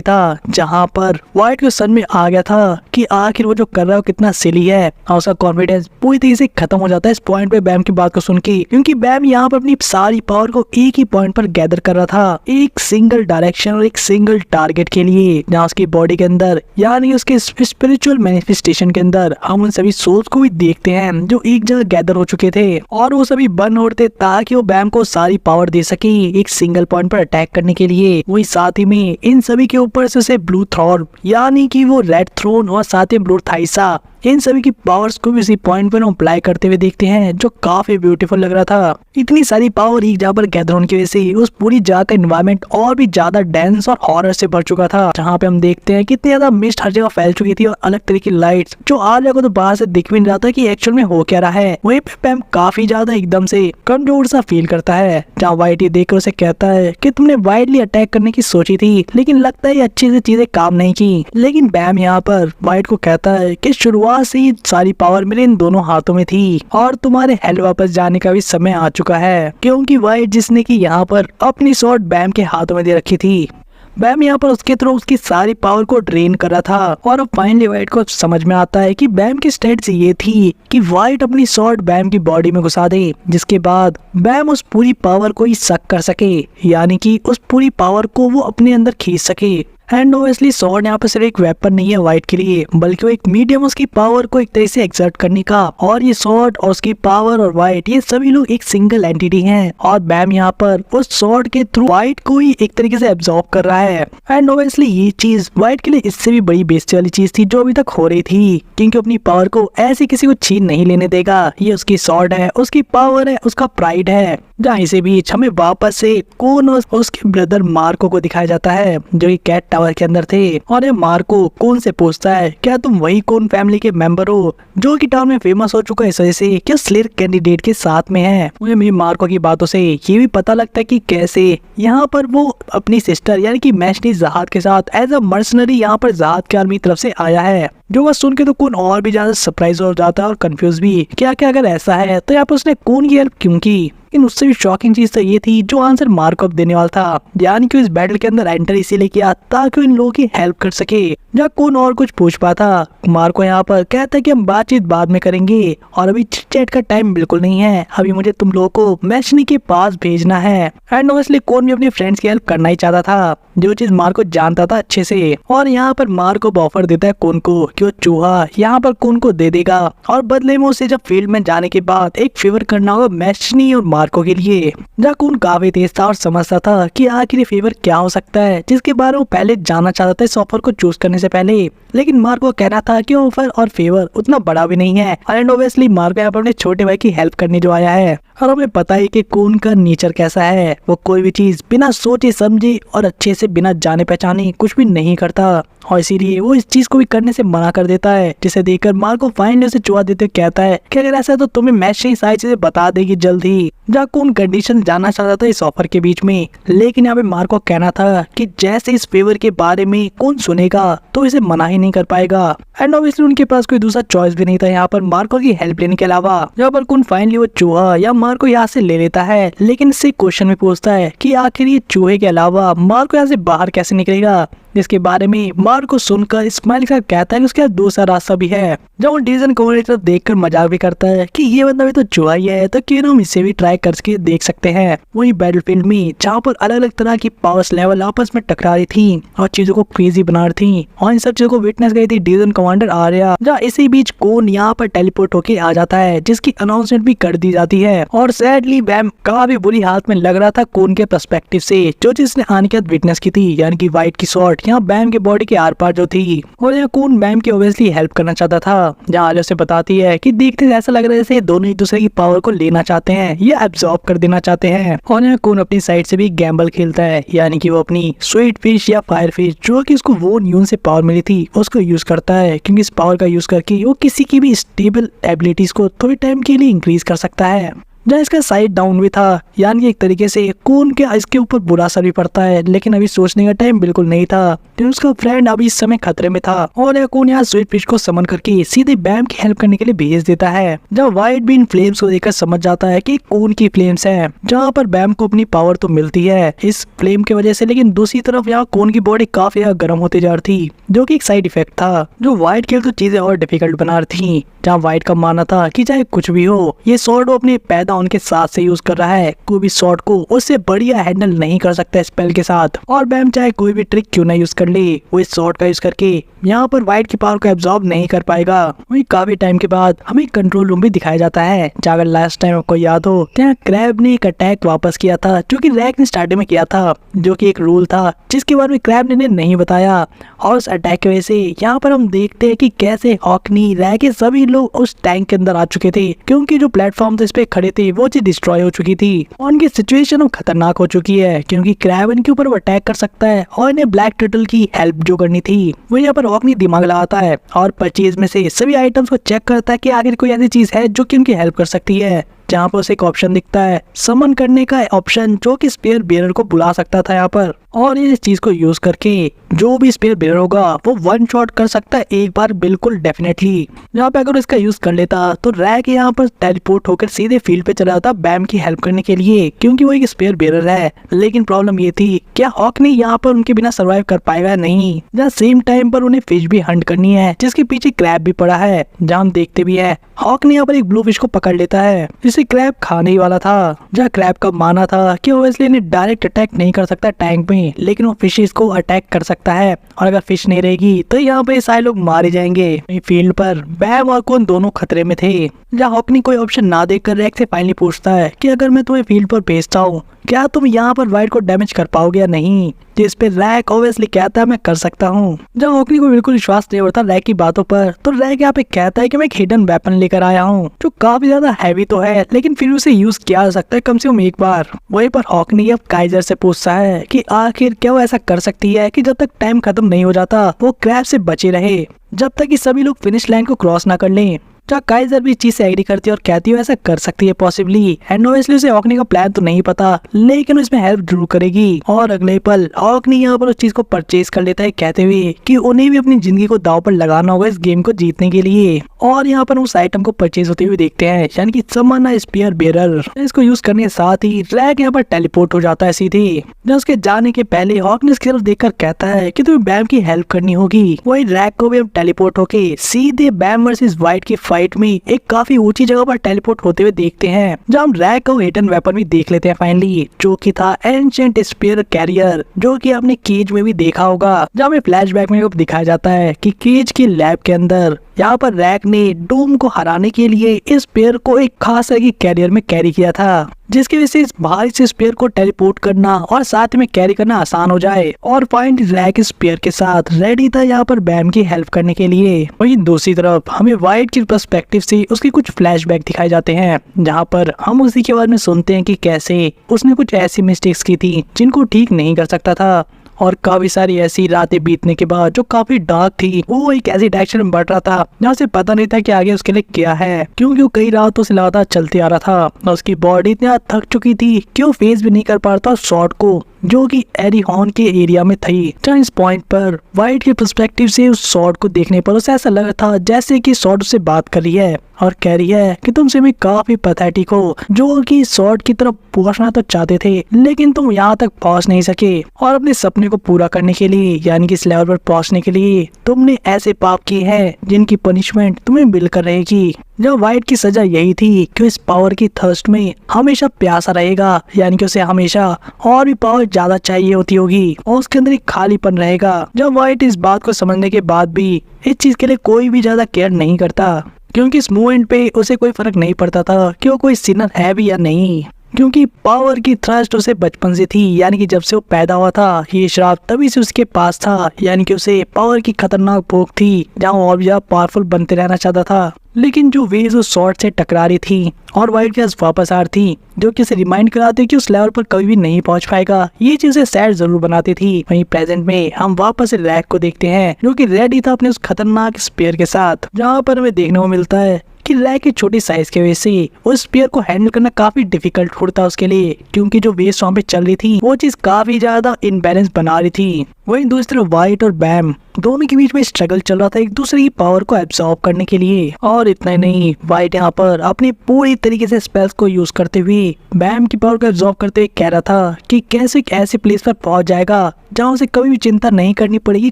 था जहाँ पर व्हाइट को समझ में आ गया था कि आखिर वो जो कर रहा है वो कितना सिली है, और उसका कॉन्फिडेंस पूरी तरीके से खत्म हो जाता है इस पॉइंट पे बैम की बात को सुन के, क्योंकि बैम यहाँ पर अपनी सारी पावर को एक ही पॉइंट पर गैदर कर रहा था, एक सिंगल डायरेक्शन और एक सिंगल टारगेट के लिए, जहाँ उसकी बॉडी के अंदर यानी उसके स्पिरिचुअल मैनिफेस्टेशन के अंदर हम उन सभी सोल्स को भी देखते हैं जो एक जगह गैदर हो चुके थे और वो सभी बन उड़ते ताकि वो बैम को सारी पावर दे सके एक सिंगल पॉइंट पर अटैक करने के लिए। वही साथ ही में इन सभी के ऊपर से उसे ब्लू थ्रॉन यानी कि वो रेड थ्रोन और साथ ही ब्लू थाइसा इन सभी की पावर्स को भी इसी पॉइंट पर अप्लाई करते हुए देखते हैं, जो काफी ब्यूटीफुल लग रहा था। इतनी सारी पावर एक जगह पर गैदर होने की वजह से उस पूरी जगह का एनवायरनमेंट और भी ज्यादा डेंस और हॉरर से भर चुका था, जहाँ पे हम देखते हैं कितनी ज्यादा मिस्ट हर जगह फैल चुकी थी और अलग तरह की लाइट्स जो आलिया को तो बाहर से दिख भी नहीं रहा था कि एक्चुअल में हो क्या रहा है। वहीं पे पैम काफी ज्यादा एकदम से कमजोर सा फील करता है, जहाँ व्हाइट ये देखकर उसे कहता है कि तुमने वाइडली अटैक करने की सोची थी लेकिन लगता है अच्छी से चीजें काम नहीं की। लेकिन बैम यहाँ पर व्हाइट को कहता है कि शुरुआत से ही सारी पावर मेरे इन दोनों हाथों में थी और तुम्हारे हेल वापस जाने का भी समय आ चुका है, क्योंकि व्हाइट जिसने की यहाँ पर अपनी स्वॉर्ड बैम के हाथों में दे रखी थी, बैम यहाँ पर उसके थ्रू उसकी सारी पावर को ड्रेन कर रहा था। और अब फाइनली व्हाइट को समझ में आता है कि बैम की स्ट्रेटजी ये थी कि व्हाइट अपनी स्वॉर्ड बैम की बॉडी में घुसा दे, जिसके बाद बैम उस पूरी पावर को ही सक कर सके, यानी कि उस पूरी पावर को वो अपने अंदर खींच सके। एंड ओबियसली स्वॉर्ड यहाँ पर सिर्फ एक वेपन नहीं है व्हाइट के लिए, बल्कि वो एक मीडियम उसकी पावर को एक तरह से एक्सर्ट करने का, और ये स्वॉर्ड और उसकी पावर और व्हाइट ये सभी लोग एक सिंगल एंटिटी हैं, और बैम यहाँ पर उस स्वॉर्ड के थ्रू व्हाइट को ही एक तरीके से एब्जॉर्ब कर रहा है। एंड ओबियसली ये चीज व्हाइट के लिए इससे भी बड़ी बेइज्जती वाली चीज थी जो अभी तक हो रही थी, क्योंकि अपनी पावर को ऐसे किसी को छीन नहीं लेने देगा। ये उसकी स्वॉर्ड है, उसकी पावर है, उसका प्राइड है। जहाँ इसे बीच हमें वापस से कौन और उसके ब्रदर मार्को को दिखाया जाता है जो कि कैट टावर के अंदर थे, और ये मार्को कौन से पूछता है क्या तुम वही कौन फैमिली के मेंबर हो जो कि टाउन में फेमस हो चुका है इस वजह से क्या स्लेयर कैंडिडेट के साथ में है। मुझे मेरी मार्को की बातों से ये भी पता लगता है कि कैसे यहाँ पर वो अपनी सिस्टर यानी कि मैशनी जहाद के साथ एज अ मर्सनरी यहाँ पर जहाद की आर्मी तरफ से आया है, जो बस सुन के तो कौन और भी ज्यादा सरप्राइज हो जाता है और कंफ्यूज भी क्या क्या अगर ऐसा है तो यहाँ पर उसने कौन की हेल्प क्यों की। लेकिन उससे भी शॉकिंग चीज तो ये थी जो आंसर मार्को अब देने वाला था, यानी कि इस बैटल के अंदर एंटर इसीलिए किया ताकि इन लोगों की हेल्प कर सके। जहाँ कौन और कुछ पूछ पाता, मार्को यहाँ पर कहता है कि हम बातचीत बाद में करेंगे और अभी चिट चैट का टाइम बिल्कुल नहीं है, अभी मुझे तुम लोगों को मैशनी के पास भेजना है। एंड ऑब्वियसली कौन भी अपने फ्रेंड्स की हेल्प करना ही चाहता था, जो चीज मार्को जानता था अच्छे से, और यहाँ पर मार्को ऑफर देता है कौन को कि वो चूहा यहाँ पर कौन को दे देगा और बदले में उसे जब फील्ड में जाने के बाद एक फेवर करना होगा मैशनी और मार्को के लिए। जहाँ कौन काफी तेज था और समझता था कि आखिर फेवर क्या हो सकता है जिसके बारे में वो पहले जानना चाहता था इस ऑफर को चूज करने से पहले, लेकिन मार्को कहना था कि ऑफर और फेवर उतना बड़ा भी नहीं है। एंड ऑब्वियसली मार्को यहाँ पर अपने छोटे भाई की हेल्प करने जो आया है, और हमें पता है कि कौन का नेचर कैसा है, वो कोई भी चीज बिना सोचे समझे और अच्छे से बिना जाने पहचाने कुछ भी नहीं करता। और इसीलिए वो इस चीज को भी करने से मना कर देता है, जिसे देखकर मार्को फाइनली उसे चुहा देते हुए कहता है कि अगर ऐसा है तो तुम्हें मैच ही सारी चीजें बता देगी जल्द ही। जाकून कंडीशन जानना चाहता था इस ऑफर के बीच में, लेकिन यहाँ पे मार्को कहना था कि जैसे इस फेवर के बारे में कौन सुनेगा तो इसे मना ही नहीं कर पाएगा। एंड ऑब्वियसली उनके पास कोई दूसरा चॉइस भी नहीं था यहाँ पर मार्को की हेल्प लेने के अलावा। जहाँ पर कुन फाइनली वो चूहा या मार्को यहाँ से ले लेता है, लेकिन इससे क्वेश्चन भी पूछता है कि आखिर ये चूहे के अलावा मार्को यहाँ से बाहर कैसे निकलेगा, जिसके बारे में मार्को सुनकर स्माइल का कहता है कि उसके पास दूसरा रास्ता भी है। जब वो डिवीजन कमांडर देखकर मजाक भी करता है कि ये बंदा भी तो चूहा ही है, तो क्यों ना हम इसे भी ट्राई करके देख सकते हैं। वही बैटलफील्ड में जहाँ पर अलग अलग तरह की पावर्स लेवल आपस में टकरा रही थी और चीजों को क्रेजी बना रही थी, और इन सब चीजों को विटनेस गई थी डिवीजन कमांडर आर्या। जहाँ इसी बीच कोन यहाँ पर टेलीपोर्ट होके आ जाता है, जिसकी अनाउंसमेंट भी कर दी जाती है। और सैडली बैम काफी बुरी हालत में लग रहा था कोन के पर्सपेक्टिव से, जो चीज ने आने के बाद विटनेस की थी, यानी कि वाइट की शॉट यहाँ बैम के बॉडी के आर पार जो थी। और यहाँ कोन बैम की ऑब्वियसली हेल्प करना चाहता था, जहाँ आर्या से बताती है कि देखते ऐसा लग रहा है जैसे दोनों एक दूसरे की पावर को लेना चाहते हैं या एब्जॉर्ब कर देना चाहते हैं। और यहाँ कोन अपनी साइड से भी गैम्बल खेलता है, यानी कि वो अपनी स्वीट फिश या फायर फिश जो कि उसको वो न्यून से पावर मिली थी उसको यूज करता है, क्योंकि इस पावर का यूज करके वो किसी की भी स्टेबल एबिलिटीज को थोड़ी टाइम के लिए इंक्रीज कर सकता है। जहाँ इसका साइड डाउन भी था, यानी कि एक तरीके से कोन के इसके ऊपर बुरा असर भी पड़ता है, लेकिन अभी सोचने का टाइम बिल्कुल नहीं था, तो उसका फ्रेंड अभी इस समय खतरे में था। और कोन यहाँ स्वीट फिश को समन करके सीधे बैम की हेल्प करने के लिए भेज देता है। जब वाइट बीन फ्लेम्स को देखकर समझ जाता है कि कोन की फ्लेम्स है, जहाँ पर बैम को अपनी पावर तो मिलती है इस फ्लेम की वजह से, लेकिन दूसरी तरफ यहाँ कोन की बॉडी काफी गर्म होती जा रही थी, जो कि एक साइड इफेक्ट था जो वाइट के लिए तो चीजें और डिफिकल्ट बना रही थी। जहाँ वाइट का मानना था कि चाहे कुछ भी हो, ये स्वॉर्ड वो अपने पैदा उनके साथ से यूज कर रहा है, कोई भी स्वॉर्ड को उससे बढ़िया हैंडल नहीं कर सकता स्पेल के साथ। और बैम चाहे कोई भी ट्रिक क्यों ना यूज कर ले, वो इस स्वॉर्ड का यूज करके यहाँ पर वाइट की पावर को एब्जॉर्ब नहीं कर पाएगा। वही काफी टाइम के बाद हमें कंट्रोल रूम भी दिखाया जाता है, जहाँ अगर लास्ट टाइम आपको याद हो तो क्रैब ने एक अटैक वापस किया था, जो कि रैक ने स्टार्टिंग में किया था, जो कि एक रूल था जिसके बारे में क्रैब ने नहीं बताया। और उस अटैक की वजह से यहाँ पर हम देखते हैं कि कैसे हॉकनी रैक के सभी लोग उस टैंक के अंदर आ चुके थे, क्योंकि जो प्लेटफॉर्म इस पे खड़े थे वो चीज डिस्ट्रॉय हो चुकी थी और उनकी सिचुएशन अब खतरनाक हो चुकी है, क्योंकि क्रैब इनके ऊपर अटैक कर सकता है और इन्हें ब्लैक टर्टल की हेल्प जो करनी थी वो यहाँ पर हॉकनी दिमाग लगाता है और परचेज में से सभी आइटम्स को चेक करता है कि आखिर कोई ऐसी चीज है जो कि उनकी हेल्प कर सकती है। जहाँ पर उसे एक ऑप्शन दिखता है समन करने का ऑप्शन, जो कि स्पेयर बेरर को बुला सकता था यहाँ पर, और इस चीज को यूज करके जो भी स्पेयर बेरर होगा वो वन शॉट कर सकता है एक बार, बिल्कुल डेफिनेटली। जहाँ पे अगर इसका यूज कर लेता तो रैक यहाँ पर टेलीपोर्ट होकर सीधे फील्ड पे चला जाता बैम की हेल्प करने के लिए, क्योंकि वो एक स्पेयर बेरर है। लेकिन प्रॉब्लम ये थी क्या हॉक ने यहाँ पर उनके बिना सर्वाइव कर पाएगा नहीं, जहाँ सेम टाइम पर उन्हें फिश भी हंट करनी है, जिसके पीछे क्रैब भी पड़ा है। जहाँ हम देखते भी है हॉक ने यहाँ पर एक ब्लू फिश को पकड़ लेता है, जिसे क्रैब खाने ही वाला था। जहाँ क्रैब का माना था कि ओब्वियसली इन्हें डायरेक्ट अटैक नहीं कर सकता टैंक में, लेकिन वो फिशेस को अटैक कर सकता है, और अगर फिश नहीं रहेगी तो यहाँ पे सारे लोग मारे जाएंगे। फील्ड पर बैम और कोन दोनों खतरे में थे। जहाँ हॉक ने कोई ऑप्शन ना देखकर रैक से फाइनली पूछता है कि अगर मैं तुम्हें फील्ड पर भेजता हूँ क्या तुम यहाँ पर वाइट को डैमेज कर पाओगे या नहीं, जिस पे रैक ऑब्वियसली कहता है मैं कर सकता हूँ। जब हॉकनी को बिल्कुल विश्वास नहीं होता रैक की बातों पर, तो रैक यहाँ पे कहता है कि मैं एक हिडन वेपन लेकर आया हूँ जो काफी ज्यादा हैवी तो है, लेकिन फिर उसे यूज किया जा सकता है कम से कम एक बार। वहीं पर हॉकनी अब काइजर से पूछता है कि आखिर क्या वो ऐसा कर सकती है कि जब तक टाइम खत्म नहीं हो जाता वो क्रैब से बचे रहे, जब तक कि सभी लोग फिनिश लाइन को क्रॉस ना कर लें। जहाँ काइजर भी चीज से एग्री करती है और कहती है ऐसा कर सकती है पॉसिबली, एंड ऑब्वियसली उसे हॉकनी का प्लान तो नहीं पता, लेकिन उसमें हेल्प जरूर करेगी। और अगले पल हॉकनी यहाँ पर उस चीज को परचेज कर लेता है, कहते हुए कि उन्हें भी अपनी जिंदगी को दांव पर लगाना होगा इस गेम को जीतने के लिए। और यहाँ पर उस आइटम को परचेज होते हुए देखते हैं, यानी कि समन अ स्पेयर बेरर। इसको यूज करने के साथ ही रैक यहाँ पर टेलीपोर्ट हो जाता है सीधे। जब उसके जाने के पहले हॉकनी इसकी तरफ देखकर कहता है कि तुम्हें बैम की हेल्प करनी होगी। वही रैक को भी अब टेलीपोर्ट होके सीधे बैम वर्सेस वाइट की फाइट में एक काफी ऊंची जगह पर टेलीपोर्ट होते हुए देखते हैं, जहाँ हम रैक को हिडन वेपन भी देख लेते हैं फाइनली, जो कि था एंशिएंट स्पेयर कैरियर, जो कि आपने केज में भी देखा होगा। जहाँ हमें फ्लैशबैक में दिखाया जाता है कि केज की लैब के अंदर यहाँ पर रैक ने डूम को हराने के लिए इस स्पेयर को एक खास तरह की कैरियर में कैरी किया था, जिसकी वजह से इस भारी से स्पेयर को टेलीपोर्ट करना और साथ में कैरी करना आसान हो जाए। और फाइनली रैक स्पेयर के साथ रेडी था यहाँ पर बैम की हेल्प करने के लिए। वहीं दूसरी तरफ हमें वाइट की पर्सपेक्टिव से उसके कुछ फ्लैशबैक दिखाए जाते हैं, जहाँ पर हम उसी के बारे में सुनते हैं कि कैसे उसने कुछ ऐसी मिस्टेक्स की थी जिनको ठीक नहीं कर सकता था, और काफी सारी ऐसी रातें बीतने के बाद जो काफी डार्क थी, वो एक ऐसी डायरेक्शन में बढ़ रहा था जहाँ से पता नहीं था कि आगे उसके लिए क्या है, क्योंकि वो कई रातों से लगातार चलते आ रहा था और उसकी बॉडी इतनी थक चुकी थी कि वो फेस भी नहीं कर पा रहा था शॉट को, जो कि एरी हॉर्न के एरिया में थी। जहाँ इस पॉइंट पर वाइट के पर्सपेक्टिव से उस शॉट को देखने पर उसे ऐसा लगा था जैसे कि शॉट उससे बात कर रही है और कह रही है कि तुमसे मैं काफी पैथेटिक हो, जो कि शॉट की तरफ पहुंचना तो चाहते थे लेकिन तुम यहाँ तक पहुंच नहीं सके, और अपने सपने को पूरा करने के लिए यानी कि इस लेवल पर पहुंचने के लिए तुमने ऐसे पाप किए हैं जिनकी पनिशमेंट तुम्हें मिलकर रहेगी। जब वाइट की सजा यही थी कि इस पावर की थर्स्ट में हमेशा प्यासा रहेगा, यानी कि उसे हमेशा और भी पावर ज्यादा चाहिए होती होगी और उसके अंदर एक खालीपन रहेगा। जब वाइट इस बात को समझने के बाद भी इस चीज के लिए कोई भी ज्यादा केयर नहीं करता, क्योंकि इस मूवमेंट पे उसे कोई फर्क नहीं पड़ता था कि वो कोई सिनर है भी या नहीं, क्योंकि पावर की थ्रस्ट उसे बचपन से थी, यानी कि जब से वो पैदा हुआ था ये श्राप तभी से उसके पास था, यानी कि उसे पावर की खतरनाक भूख थी जहाँ वो और भी ज्यादा पावरफुल बनते रहना चाहता था। लेकिन जो वेज उस शॉट से टकरा रही थी और वाइट के पास वापस आ रही थी, जो कि उसे रिमाइंड कराती कि उस लेवल पर कभी भी नहीं पहुंच पाएगा, ये चीजें सैड जरूर बनाती थी। वहीं प्रेजेंट में हम वापस रैक को देखते हैं जो कि रेडी था अपने उस खतरनाक स्पेयर के साथ, जहाँ पर हमें देखने को मिलता है कि रैक की छोटी साइज की वजह से उस स्पेयर को हैंडल करना काफी डिफिकल्ट होता उसके लिए, क्योंकि जो वेव वहाँ पे चल रही थी वो चीज काफी ज्यादा इनबैलेंस बना रही थी। वहीं दूसरी तरफ वाइट और बैम दोनों के बीच में स्ट्रगल चल रहा था एक दूसरे की पावर को एब्सॉर्ब करने के लिए। और इतना ही नहीं, वाइट यहाँ पर अपनी पूरी तरीके से स्पेल्स को यूज करते हुए बैम की पावर को एब्सॉर्ब करते हुए कह रहा था कि कैसे एक ऐसी प्लेस पर पहुंच जाएगा जहाँ उसे कभी भी चिंता नहीं करनी पड़ेगी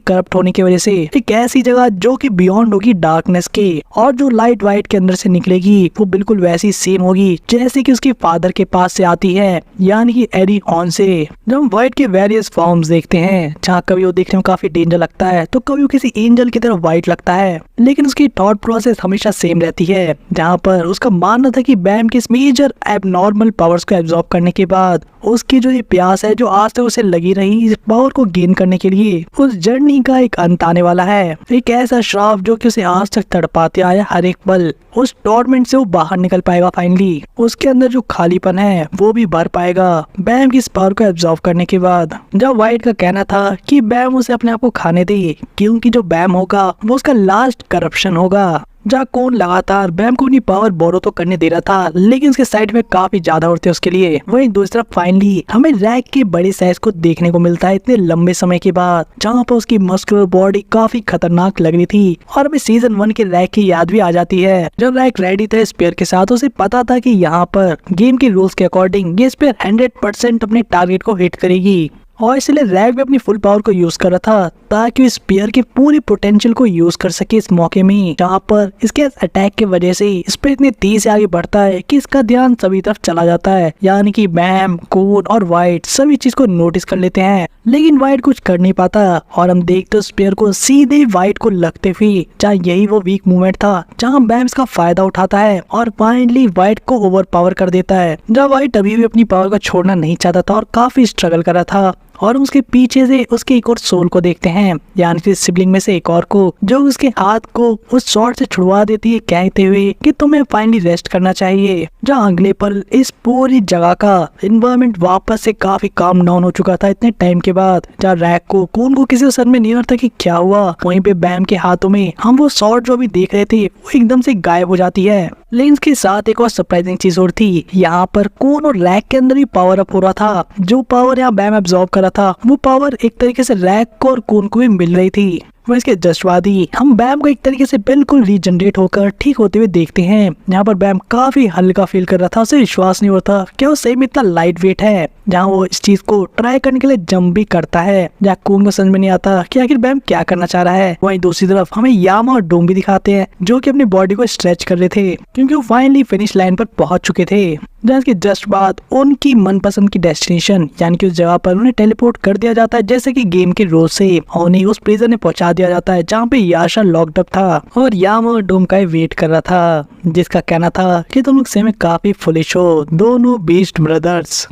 करप्ट होने की वजह से, एक ऐसी जगह जो कि बियॉन्ड होगी डार्कनेस के, और जो लाइट वाइट के अंदर से निकलेगी वो बिल्कुल वैसी सेम होगी जैसे कि उसके फादर के पास से आती है, यानी कि एरी हॉर्न से। जब हम वाइट के वेरियस फॉर्म्स देखते हैं, जहाँ कभी वो देखने में काफी डेंजर लगता है तो कभी वो किसी एंजल की तरफ वाइट लगता है, लेकिन उसकी थॉट प्रोसेस हमेशा सेम रहती है, जहाँ पर उसका मानना था कि बैम की मेजर एबनॉर्मल पावर्स को एब्जॉर्ब करने के बाद उसकी जो ये प्यास है जो आज तक उसे लगी रही इस पावर को गेन करने के लिए, उस जर्नी का एक अंत आने वाला है। एक ऐसा श्राप जो कि उसे आज तक तड़पाते आया हर एक पल, उस टॉर्मेंट से वो बाहर निकल पाएगा फाइनली, उसके अंदर जो खालीपन है वो भी भर पाएगा बैम की इस पावर को एब्जॉर्ब करने के बाद। जब वाइट का कहना था कि बैम उसे अपने आप को खाने दे, क्योंकि जो बैम होगा वो उसका लास्ट करप्शन होगा, जहाँ कौन लगातार बैम को अपनी पावर बोरो तो करने दे रहा था लेकिन उसके साइड में काफी ज्यादा उड़ते उसके लिए। वहीं दूसरी तरफ फाइनली हमें रैक के बड़े साइज को देखने को मिलता है इतने लंबे समय के बाद, जहाँ पर उसकी मस्कुलर बॉडी काफी खतरनाक लग रही थी और हमें सीजन 1 के रैक की याद भी आ जाती है। जब रैक रेडी था स्पेयर के साथ, उसे पता था कि यहाँ पर गेम के रूल्स के अकॉर्डिंग ये स्पेयर 100% अपने टारगेट को हिट करेगी, और इसलिए रैक भी अपनी फुल पावर को यूज कर रहा था ताकि इस स्पेयर के पूरी पोटेंशियल को यूज कर सके इस मौके में, जहाँ पर इसके अटैक की वजह से स्पेयर इतनी तेज से आगे बढ़ता है कि इसका ध्यान सभी तरफ चला जाता है, यानी कि बैम, कून और वाइट सभी चीज को नोटिस कर लेते हैं, लेकिन वाइट कुछ कर नहीं पाता और हम देखते स्पेयर को सीधे वाइट को लगते हुए, जहाँ यही वो वीक मूवमेंट था जहाँ बैम इसका फायदा उठाता है और फाइनली वाइट को ओवर पावर कर देता है। जहाँ वाइट अभी भी अपनी पावर को छोड़ना नहीं चाहता था और काफी स्ट्रगल कर रहा था, और उसके पीछे से उसके एक और सोल को देखते हैं, यानी कि सिबलिंग में से एक और को, जो उसके हाथ को उस शॉट से छुड़वा देती है कहते हुए कि तुम्हें फाइनली रेस्ट करना चाहिए। जहाँ अगले पल इस पूरी जगह का एनवायरनमेंट वापस से काफी काम डाउन हो चुका था इतने टाइम के बाद, जहाँ रैक को कौन को किसी को सर में नहीं आता कि क्या हुआ। वहीं पे बैम के हाथों में हम वो शॉट जो अभी देख रहे थे वो एकदम से गायब हो जाती है। लेकिन इसके साथ एक और सरप्राइजिंग चीज और थी, यहाँ पर कौन और रैक के अंदर भी पावर अप हो रहा था। जो पावर यहाँ बैम एब्जॉर्ब कर रहा था वो पावर एक तरीके से रैक को और कौन को भी मिल रही थी। वह इसके जस्ट बाद ही हम बैम को एक तरीके से बिल्कुल रीजनरेट होकर ठीक होते हुए देखते हैं। यहाँ पर बैम काफी हल्का फील कर रहा था, उसे विश्वास नहीं होता कि वो सही में इतना लाइट वेट है, जहाँ वो इस चीज को ट्राई करने के लिए जंप भी करता है, जहाँ कून को समझ में नहीं आता कि आखिर बैम क्या करना चाह रहा है। वहीं दूसरी तरफ हमें यामा और डोम भी दिखाते हैं जो कि अपनी बॉडी को स्ट्रेच कर रहे थे, क्योंकि वो फाइनली फिनिश लाइन पर पहुंच चुके थे। जहाँ के जस्ट बाद उनकी मनपसंद की डेस्टिनेशन यानी कि उस जगह पर उन्हें टेलीपोर्ट कर दिया जाता है जैसे कि गेम के रोल से, और उन्हें उस प्रिजन में पहुंचा दिया जाता है जहाँ पे याशा लॉक्ड अप था और यामा और डोम का वेट कर रहा था, जिसका कहना था कि तुम लोग से में काफी फुलिश हो, दोनों बीस्ट ब्रदर्स।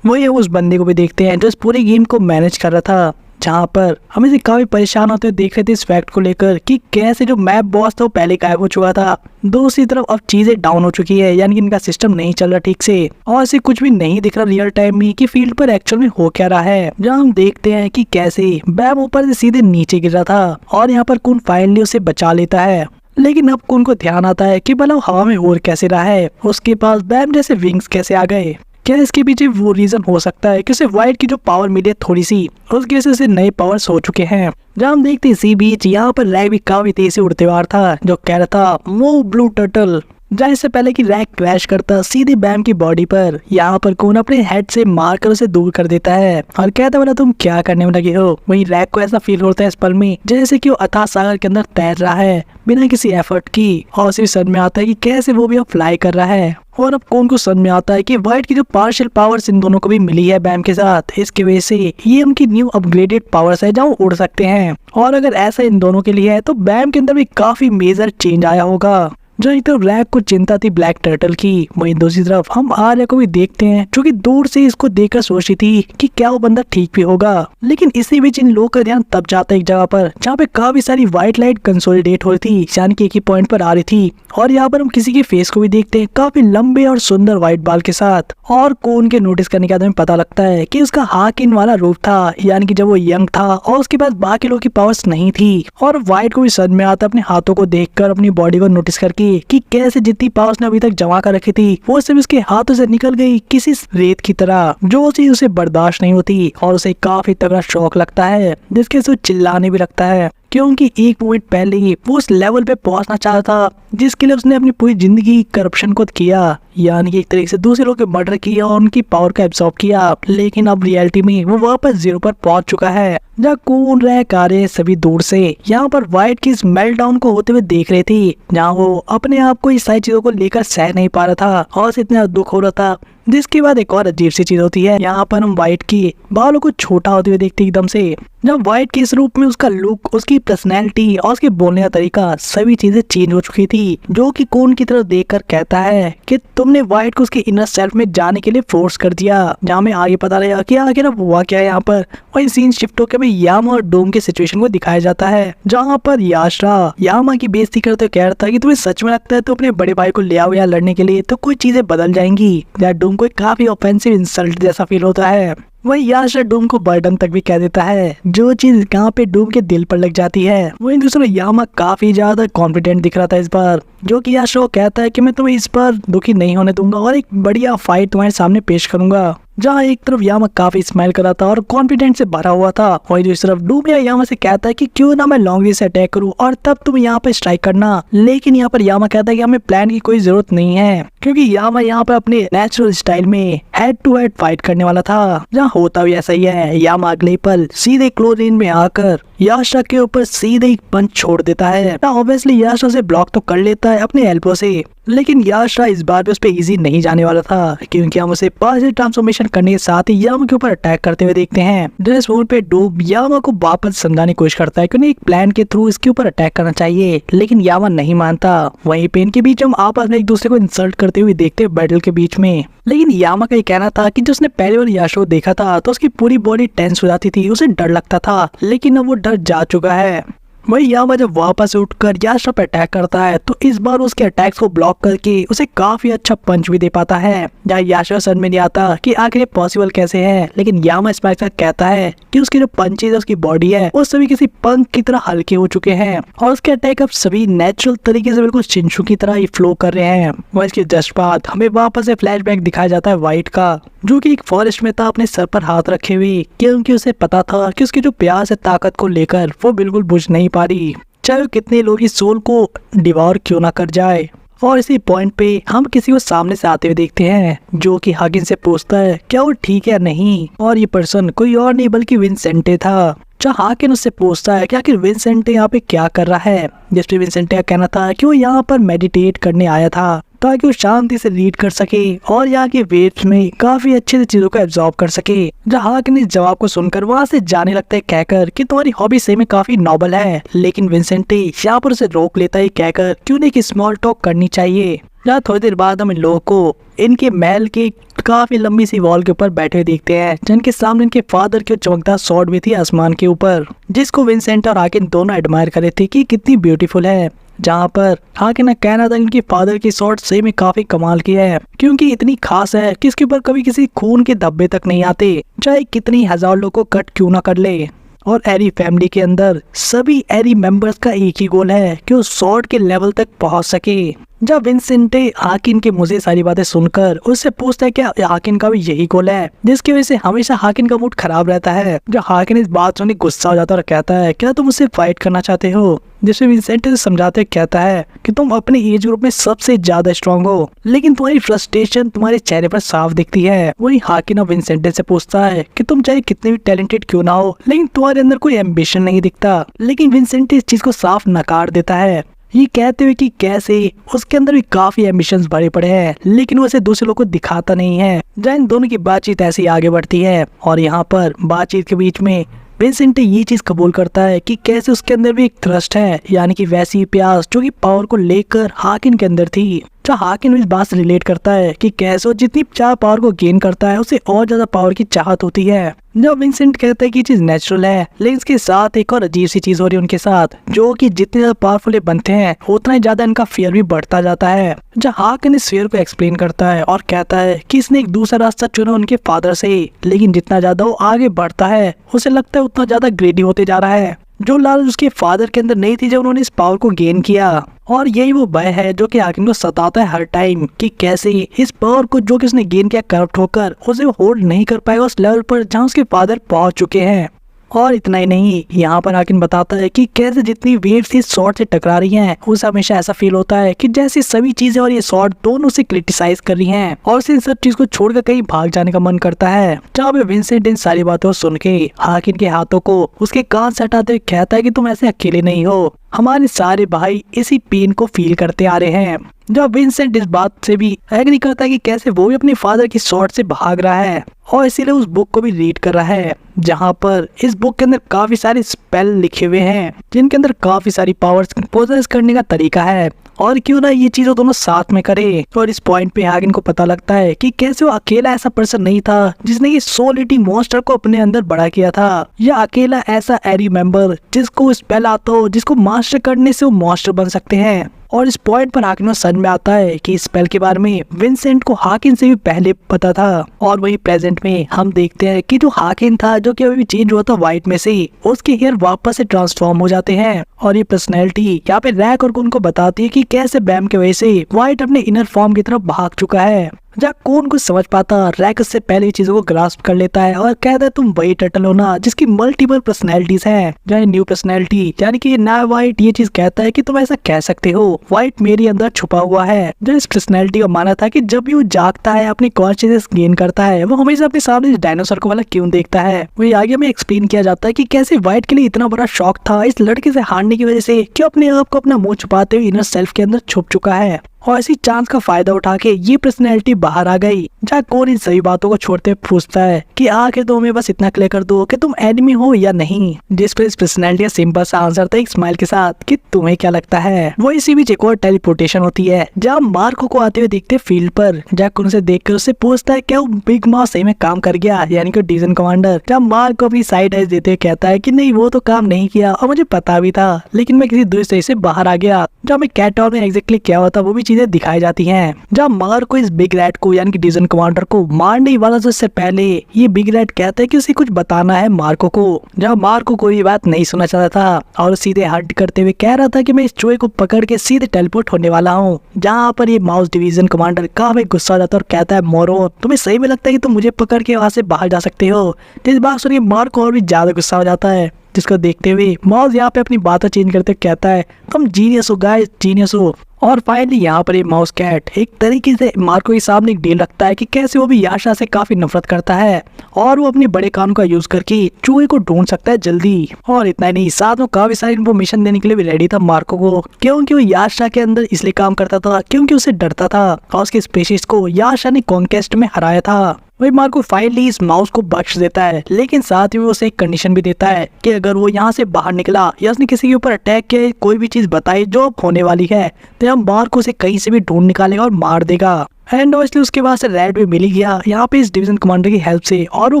वही उस बंदे को भी देखते हैं जो इस पूरी गेम को मैनेज कर रहा था, जहाँ पर हम इसे काफी परेशान होते हुए देख रहे थे इस फैक्ट को लेकर कि कैसे जो मैप बॉस था वो पहले गायब हो चुका था। दूसरी तरफ अब चीजें डाउन हो चुकी है, यानी कि इनका सिस्टम नहीं चल रहा ठीक से और इसे कुछ भी नहीं दिख रहा रियल टाइम में कि फील्ड पर एक्चुअल में हो क्या रहा है। जहाँ हम देखते हैं कि कैसे बैम ऊपर से सीधे नीचे गिर रहा था और यहाँ पर कून फाइनली उसे बचा लेता है। लेकिन अब कून को ध्यान आता है कि भला हवा में उड़ कैसे रहा है, उसके पास बैम जैसे विंग्स कैसे आ गए। क्या इसके पीछे वो रीजन हो सकता है कि उसे व्हाइट की जो पावर मिली है थोड़ी सी, उसकी वजह से नए पावर्स हो चुके हैं। जहाँ हम देखते हैं इसी बीच यहाँ पर रैक भी काफी तेज से उड़ते हुए आ रहा था, जो कह रहा था मूव ब्लू टर्टल। जहाँ इससे पहले कि रैक क्रैश करता सीधे बैम की बॉडी पर, यहाँ पर कून अपने हेड से मारकर उसे दूर कर देता है और कहता बोला तुम क्या करने में लगे हो। वहीं रैक को ऐसा फील होता है इस पल में जैसे कि वो अथाह सागर के अंदर तैर रहा है बिना किसी एफर्ट की, और उसे समझ में आता है कि कैसे वो भी अब फ्लाई कर रहा है। और अब कौन को समझ में आता है कि व्हाइट की जो पार्शियल पावर्स इन दोनों को भी मिली है बैम के साथ, इसकी वजह से ये उनकी न्यू अपग्रेडेड पावर्स है जहाँ वो उड़ सकते हैं। और अगर ऐसा इन दोनों के लिए है तो बैम के अंदर भी काफी मेजर चेंज आया होगा। जहाँ एक तरफ रैक को चिंता थी ब्लैक टर्टल की, वहीं दूसरी तरफ हम आर्या को भी देखते हैं जो कि दूर से इसको देखकर सोच रही थी कि क्या वो बंदा ठीक भी होगा। लेकिन इसी बीच इन लोगों का ध्यान तब जाता है एक जगह पर जहाँ पे काफी सारी व्हाइट लाइट कंसोलिडेट हो रही थी, यानी कि एक ही पॉइंट पर आ रही थी। और यहाँ पर हम किसी के फेस को भी देखते हैं काफी लंबे और सुंदर व्हाइट बाल के साथ, और कौन के नोटिस करने के बाद हमें पता लगता है कि उसका हाकिन वाला रूप था, यानी कि जब वो यंग था और उसके पास बाकी लोगों की पावर्स नहीं थी। और व्हाइट को भी समझ में आता अपने हाथों को देखकर, अपनी बॉडी को नोटिस करके कि कैसे जितनी पावर्स ने अभी तक जमा कर रखी थी वो सब उसके हाथों से निकल गई किसी रेत की तरह, जो चीज उसे बर्दाश्त नहीं होती और उसे काफी तगड़ा शौक लगता है, जिसके से चिल्लाने भी लगता है क्योंकि एक मोमेंट पहले ही वो उस लेवल पे पहुंचना चाहता था जिसके लिए उसने अपनी पूरी जिंदगी करप्शन को किया, यानी कि एक तरीके से दूसरे लोगों के मर्डर किया और उनकी पावर का एब्सॉर्ब किया। लेकिन अब रियलिटी में वो वापस जीरो पर पहुंच चुका है। जहाँ कौन रह कारे सभी दूर से यहाँ पर व्हाइट की इस मेल्टडाउन को होते हुए देख रहे थे, जहाँ वो अपने आप को इस सारी चीजों को लेकर सह नहीं पा रहा था और उसे इतना दुख हो रहा था। जिसके बाद एक और अजीब सी चीज होती है, यहाँ पर हम व्हाइट की बालों को छोटा होते हुए देखते एकदम से। जब व्हाइट के इस रूप में उसका लुक, उसकी पर्सनैलिटी और उसके बोलने का तरीका सभी चीजें चेंज हो चुकी थी, जो कि कौन की तरफ देखकर कहता है कि तुमने व्हाइट को उसके इनर सेल्फ में जाने के लिए फोर्स कर दिया। जहाँ में आगे पता लगा कि आखिर अब हुआ क्या है यहाँ पर। वही सीन शिफ्ट होकर में यामा और डोम के सिचुएशन को दिखाया जाता है, जहाँ पर याशरा यामा की बेइज्जती करते कह रहा था कि तुम्हें सच में लगता है तो अपने बड़े भाई को ले आओ यहाँ लड़ने के लिए तो कोई चीजें बदल जाएंगी। डोम को काफी ऑफेंसिव इंसल्ट जैसा फील होता है। वही याशरा डूम को बर्डन तक भी कह देता है, जो चीज यहाँ पे डूम के दिल पर लग जाती है। वही दूसरा यामा काफी ज्यादा कॉन्फिडेंट दिख रहा था इस बार, जो कि याशरा कहता है कि मैं तुम्हें इस बार दुखी नहीं होने दूंगा और एक बढ़िया फाइट तुम्हारे सामने पेश करूंगा। जहाँ एक तरफ यामा काफी स्माइल कर रहा था और कॉन्फिडेंट से भरा हुआ था, वही दूसरी तरफ डूम यामा से कहता है कि क्यों ना मैं लॉन्ग रेंज से अटैक करूं और तब तुम यहाँ पे स्ट्राइक करना। लेकिन यहाँ पर यामा कहता है कि हमें प्लान की कोई जरूरत नहीं है, क्योंकि यामा यहाँ पर अपने नेचुरल स्टाइल में हेड टू हेड फाइट करने वाला था। जहाँ होता भी ऐसा ही है, यामा अगले पल सीधे क्लोज रेंज में आकर याशरा के ऊपर सीधे एक पंच छोड़ देता है। ऑब्वियसली याशरा से ब्लॉक तो कर लेता है अपने एल्बो से, लेकिन याशरा इस बार भी उस पर इजी नहीं जाने वाला था, क्योंकि हम उसे पार्शियल ट्रांसफॉर्मेशन करने के साथ ही यामा के ऊपर अटैक करते हुए देखते हैं। जिस मोड पे डूब यामा को वापस समझाने की कोशिश करता है कि उन्हें एक प्लान के थ्रू इसके ऊपर अटैक करना चाहिए, लेकिन यामा नहीं मानता। वहीं पे इनके बीच हम आपस में एक दूसरे को इंसल्ट करते हुए देखते हैं बैटल के बीच में। लेकिन यामा का ये कहना था कि जो उसने पहले बार याशरा को देखा था तो उसकी पूरी बॉडी टेंस हो जाती थी, उसे डर लगता था, लेकिन अब वो डर जा चुका है। वही यामा जब वापस उठकर याशरा पे अटैक करता है तो इस बार उसके अटैक्स को ब्लॉक करके उसे काफी अच्छा पंच भी दे पाता है, जहाँ याशरा समझ में नहीं आता कि आखिर ये पॉसिबल कैसे है। लेकिन यामा इस बात कहता है कि उसकी जो पंचेज उसकी बॉडी है वो सभी किसी पंख की तरह हल्के हो चुके हैं और उसके अटैक अब सभी नेचुरल तरीके से बिल्कुल शिनशु की तरह ही फ्लो कर रहे हैं। वह इसके जस्ट बाद हमें वापस से फ्लैशबैक दिखाया जाता है व्हाइट का, जो कि एक फॉरेस्ट में था अपने सर पर हाथ रखे हुए, क्योंकि उसे पता था कि उसकी जो प्यास है ताकत को लेकर वो बिल्कुल बुझ नहीं पा रही, चाहे कितने लोग की सोल को डिवोर क्यों ना कर जाए। और इसी पॉइंट पे हम किसी को सामने से आते हुए देखते हैं, जो कि हाकिन से पूछता है क्या वो ठीक है या नहीं, और ये पर्सन कोई और नहीं बल्कि विंसेंटे था। जहाँ हाकिन उससे पूछता है कि आखिर विंसेंटे यहाँ पे क्या कर रहा है, जिसपे विंसेंटे का कहना था कि वो यहाँ पर मेडिटेट करने आया था ताकि वो शांति से रीड कर सके और यहाँ के वेव्स में काफी अच्छे से चीजों को एब्जॉर्ब कर सके। जहाँ हाकिन इस जवाब को सुनकर वहाँ से जाने लगता है कहकर कि तुम्हारी हॉबी सही में काफी नॉबल है, लेकिन विंसेंटे यहाँ पर उसे रोक लेता है कहकर कि उन्हें एक स्मॉल टॉक करनी चाहिए। जहाँ थोड़ी देर बाद हम इन लोगों को इनके महल के काफी लंबी सी वॉल के ऊपर बैठे हुए देखते हैं, जिनके सामने इनके फादर की चमकदार स्वॉर्ड भी थी आसमान के ऊपर, जिसको विंसेंट और हाकिन दोनों एडमायर कर रहे थे कि कितनी ब्यूटीफुल है। जहाँ पर हाकिन ने कहना था इनके फादर की स्वॉर्ड सही में काफी कमाल की है, क्योंकि इतनी खास है कि इसके ऊपर कभी किसी खून के धब्बे तक नहीं आते, चाहे कितनी हजार लोग को कट क्यों ना कर ले। और एरी फैमिली के अंदर सभी एरी मेंबर्स का एक ही गोल है कि वो स्वॉर्ड के लेवल तक पहुंच सके। जब विंसेंट हाकिन के मुझे सारी बातें सुनकर उससे पूछता है क्या हाकिन का भी यही गोल है, जिसकी वजह से हमेशा हाकिन का मूड खराब रहता है। जो हाकिन इस बात सुन गुस्सा हो जाता है और कहता है क्या तुम मुझसे फाइट करना चाहते हो, जिसमें विंसेंट से समझाते कहता है कि तुम अपने एज ग्रुप में सबसे ज्यादा स्ट्रांग हो, लेकिन तुम्हारी फ्रस्ट्रेशन तुम्हारे चेहरे पर साफ दिखती है। वही हाकिन और विंसेंट से पूछता है कि तुम चाहे कितने भी टैलेंटेड क्यों ना हो, लेकिन तुम्हारे अंदर कोई एम्बिशन नहीं दिखता। लेकिन विंसेंट इस चीज को साफ नकार देता है, ये कहते हुए कि कैसे उसके अंदर भी काफी एम्बिशंस भरे पड़े हैं, लेकिन वो इसे दूसरे लोगों को दिखाता नहीं है। जहाँ इन दोनों की बातचीत ऐसे ही आगे बढ़ती है और यहाँ पर बातचीत के बीच में विंसेंट ये चीज कबूल करता है कि कैसे उसके अंदर भी एक थ्रस्ट है, यानी कि वैसी प्यास जो कि पावर को लेकर हाकिन के अंदर थी। जो हाकिन इस बात से रिलेट करता है कि कैसे वो जितनी चाह पावर को गेन करता है उसे और ज्यादा पावर की चाहत होती है। जब विंसेंट कहता है कि चीज नेचुरल है, लेकिन इसके साथ एक और अजीब सी चीज हो रही है उनके साथ, जो कि जितने ज्यादा पावरफुल बनते हैं उतना ही ज्यादा इनका फियर भी बढ़ता जाता है। जब हाकिन इस फियर को एक्सप्लेन करता है और कहता है कि इसने एक दूसरा रास्ता चुना उनके फादर से, लेकिन जितना ज्यादा वो आगे बढ़ता है उसे लगता है उतना ज्यादा ग्रेडी होते जा रहा है, जो लालच उसके फादर के अंदर नहीं थी जब उन्होंने इस पावर को गेन किया। और यही वो भय है जो कि हाकिन को सताता है हर टाइम कि कैसे इस पावर को जो कि उसने गेन किया करप्ट होकर उसे होल्ड नहीं कर पाएगा उस लेवल पर जहां उसके फादर पहुंच चुके हैं। और इतना ही नहीं, यहाँ पर हाकिन बताता है कि कैसे जितनी वेव्स इस शॉर्ट से टकरा रही हैं उसे हमेशा ऐसा फील होता है कि जैसे सभी चीजें और ये शॉर्ट दोनों से क्रिटिसाइज कर रही हैं और उसे इन सब चीज को छोड़कर कहीं भाग जाने का मन करता है। जहाँ पे विंसेंट इन सारी बातों सुन के हाकिन के हाथों को उसके कान से हटाते हुए कहता है कि तुम ऐसे अकेले नहीं हो, हमारे सारे भाई इसी पेन को फील करते आ रहे हैं। जब विंसेंट इस बात से भी एग्री करता है कि कैसे वो भी अपने फादर की शॉर्ट से भाग रहा है और इसीलिए उस बुक को भी रीड कर रहा है, जहाँ पर इस बुक के अंदर काफी सारे स्पेल लिखे हुए हैं जिनके अंदर काफी सारी पावर्स पोजेस करने का तरीका है और क्यों ना ये चीजें दोनों साथ में करे। और इस पॉइंट पे हाकिन को पता लगता है कि कैसे वो अकेला ऐसा पर्सन नहीं था जिसने ये सोलिटी मॉन्स्टर को अपने अंदर बड़ा किया था, या अकेला ऐसा एरी मेंबर जिसको स्पेल आता हो जिसको मास्टर करने से वो मॉन्स्टर बन सकते हैं। और इस पॉइंट पर हाकिन को समझ में आता है कि इस स्पेल के बारे में विंसेंट को हाकिन से भी पहले पता था। और वही प्रेजेंट में हम देखते हैं कि जो हाकिन था जो कि अभी चेंज हुआ था व्हाइट में से, उसके हेयर वापस से ट्रांसफॉर्म हो जाते हैं। और ये पर्सनैलिटी यहाँ पे रैक और उनको बताती है कि कैसे बैम के वजह से व्हाइट अपने इनर फॉर्म की तरफ भाग चुका है। जब कौन कुछ समझ पाता, रैक उससे पहले चीजों को ग्रास्प कर लेता है और कहता है तुम वही टर्टल हो ना जिसकी मल्टीपल पर्सनैलिटीज हैं। जहाँ न्यू पर्सनैलिटी यानी कि नया व्हाइट ये चीज कहता है कि तुम ऐसा कह सकते हो, व्हाइट मेरे अंदर छुपा हुआ है। जो इस पर्सनैलिटी का माना था कि जब भी वो जागता है अपनी कॉन्शियसनेस गेन करता है, वो हमेशा अपने सामने डायनासोर को वाला क्यों देखता है। वही आगे में एक्सप्लेन किया जाता है कि कैसे व्हाइट के लिए इतना बड़ा शौक था इस लड़के से हारने की वजह से कि अपने आप को अपना मुंह छुपाते हुए इनर सेल्फ के अंदर छुप चुका है। और इसी चांस का फायदा उठा के ये पर्सनैलिटी बाहर आ गई। जहाँ कौन इन सभी बातों को छोड़ते पूछता है कि आखिर तो हमें बस इतना क्लियर कर दो कि तुम एनिमी हो या नहीं, जिस पर इस पर्सनैलिटी का सिंपल सा आंसर था एक स्माइल के साथ कि तुम्हें क्या लगता है। वो इसी बीच एक और टेलीपोर्टेशन होती है जहाँ मार्को को आते हुए देखते फील्ड पर। जैक उनसे देखकर उससे पूछता है क्या वो बिग माउस सही में काम कर गया, यानी कि डिवीजन कमांडर। जहाँ मार्को अपनी साइड आइज देते हुए कहता है कि नहीं वो तो काम नहीं किया और मुझे पता भी था, लेकिन मैं किसी दूसरे से बाहर आ गया। जहाँ में कैट टाउन में एग्जैक्टली क्या हुआ था वो भी चीजें दिखाई जाती हैं। जब मार्को इस बिग रैट को यानी कि डिवीजन कमांडर को मारने वाला था, उससे पहले ये बिग रैट कहता है कि उसे कुछ बताना है मार्को को। जब मार्को को ये बात नहीं सुना चाहता था और सीधे हट करते हुए कह रहा था कि मैं इस चूहे को पकड़ के सीधे टेलीपोर्ट होने वाला हूँ। जहाँ पर ये माउस डिवीजन कमांडर काफी गुस्सा हो जाता है और कहता है मोरो तुम्हें सही में लगता है कि तुम मुझे पकड़ के वहां से बाहर जा सकते हो। इस बात सुनिए मार्को और भी ज्यादा गुस्सा हो जाता है, जिसको देखते हुए माउस यहाँ पे अपनी बातें चेंज करते कहता है तुम जीनियस हो गाइस, जीनियस हो। और फाइनली यहाँ पर ये माउस कैट एक तरीके से मार्को के सामने एक डील रखता है कि कैसे वो भी याशा से काफी नफरत करता है और वो अपने बड़े कानों का यूज करके चूहे को ढूंढ सकता है जल्दी। और इतना ही नहीं, साथ में काफी सारी इन्फॉर्मेशन देने के लिए भी रेडी था मार्को को, क्योंकि वो याशा के अंदर इसलिए काम करता था क्योंकि उसे डरता था और उसके स्पेसिस को याशा ने कॉन्केस्ट में हराया था। वही मार्को फाइनली इस माउस को बख्श देता है, लेकिन साथ ही वो उसे एक कंडीशन भी देता है कि अगर वो यहाँ से बाहर निकला या उसने किसी के ऊपर अटैक किया, कोई भी चीज बताई जो अब होने वाली है, तो हम मार्को उसे कहीं से भी ढूंढ निकालेगा और मार देगा। एंड ऑब्वियसली उसके बाद से रेड भी मिल गया यहाँ पे इस डिवीजन कमांडर की हेल्प से, और वो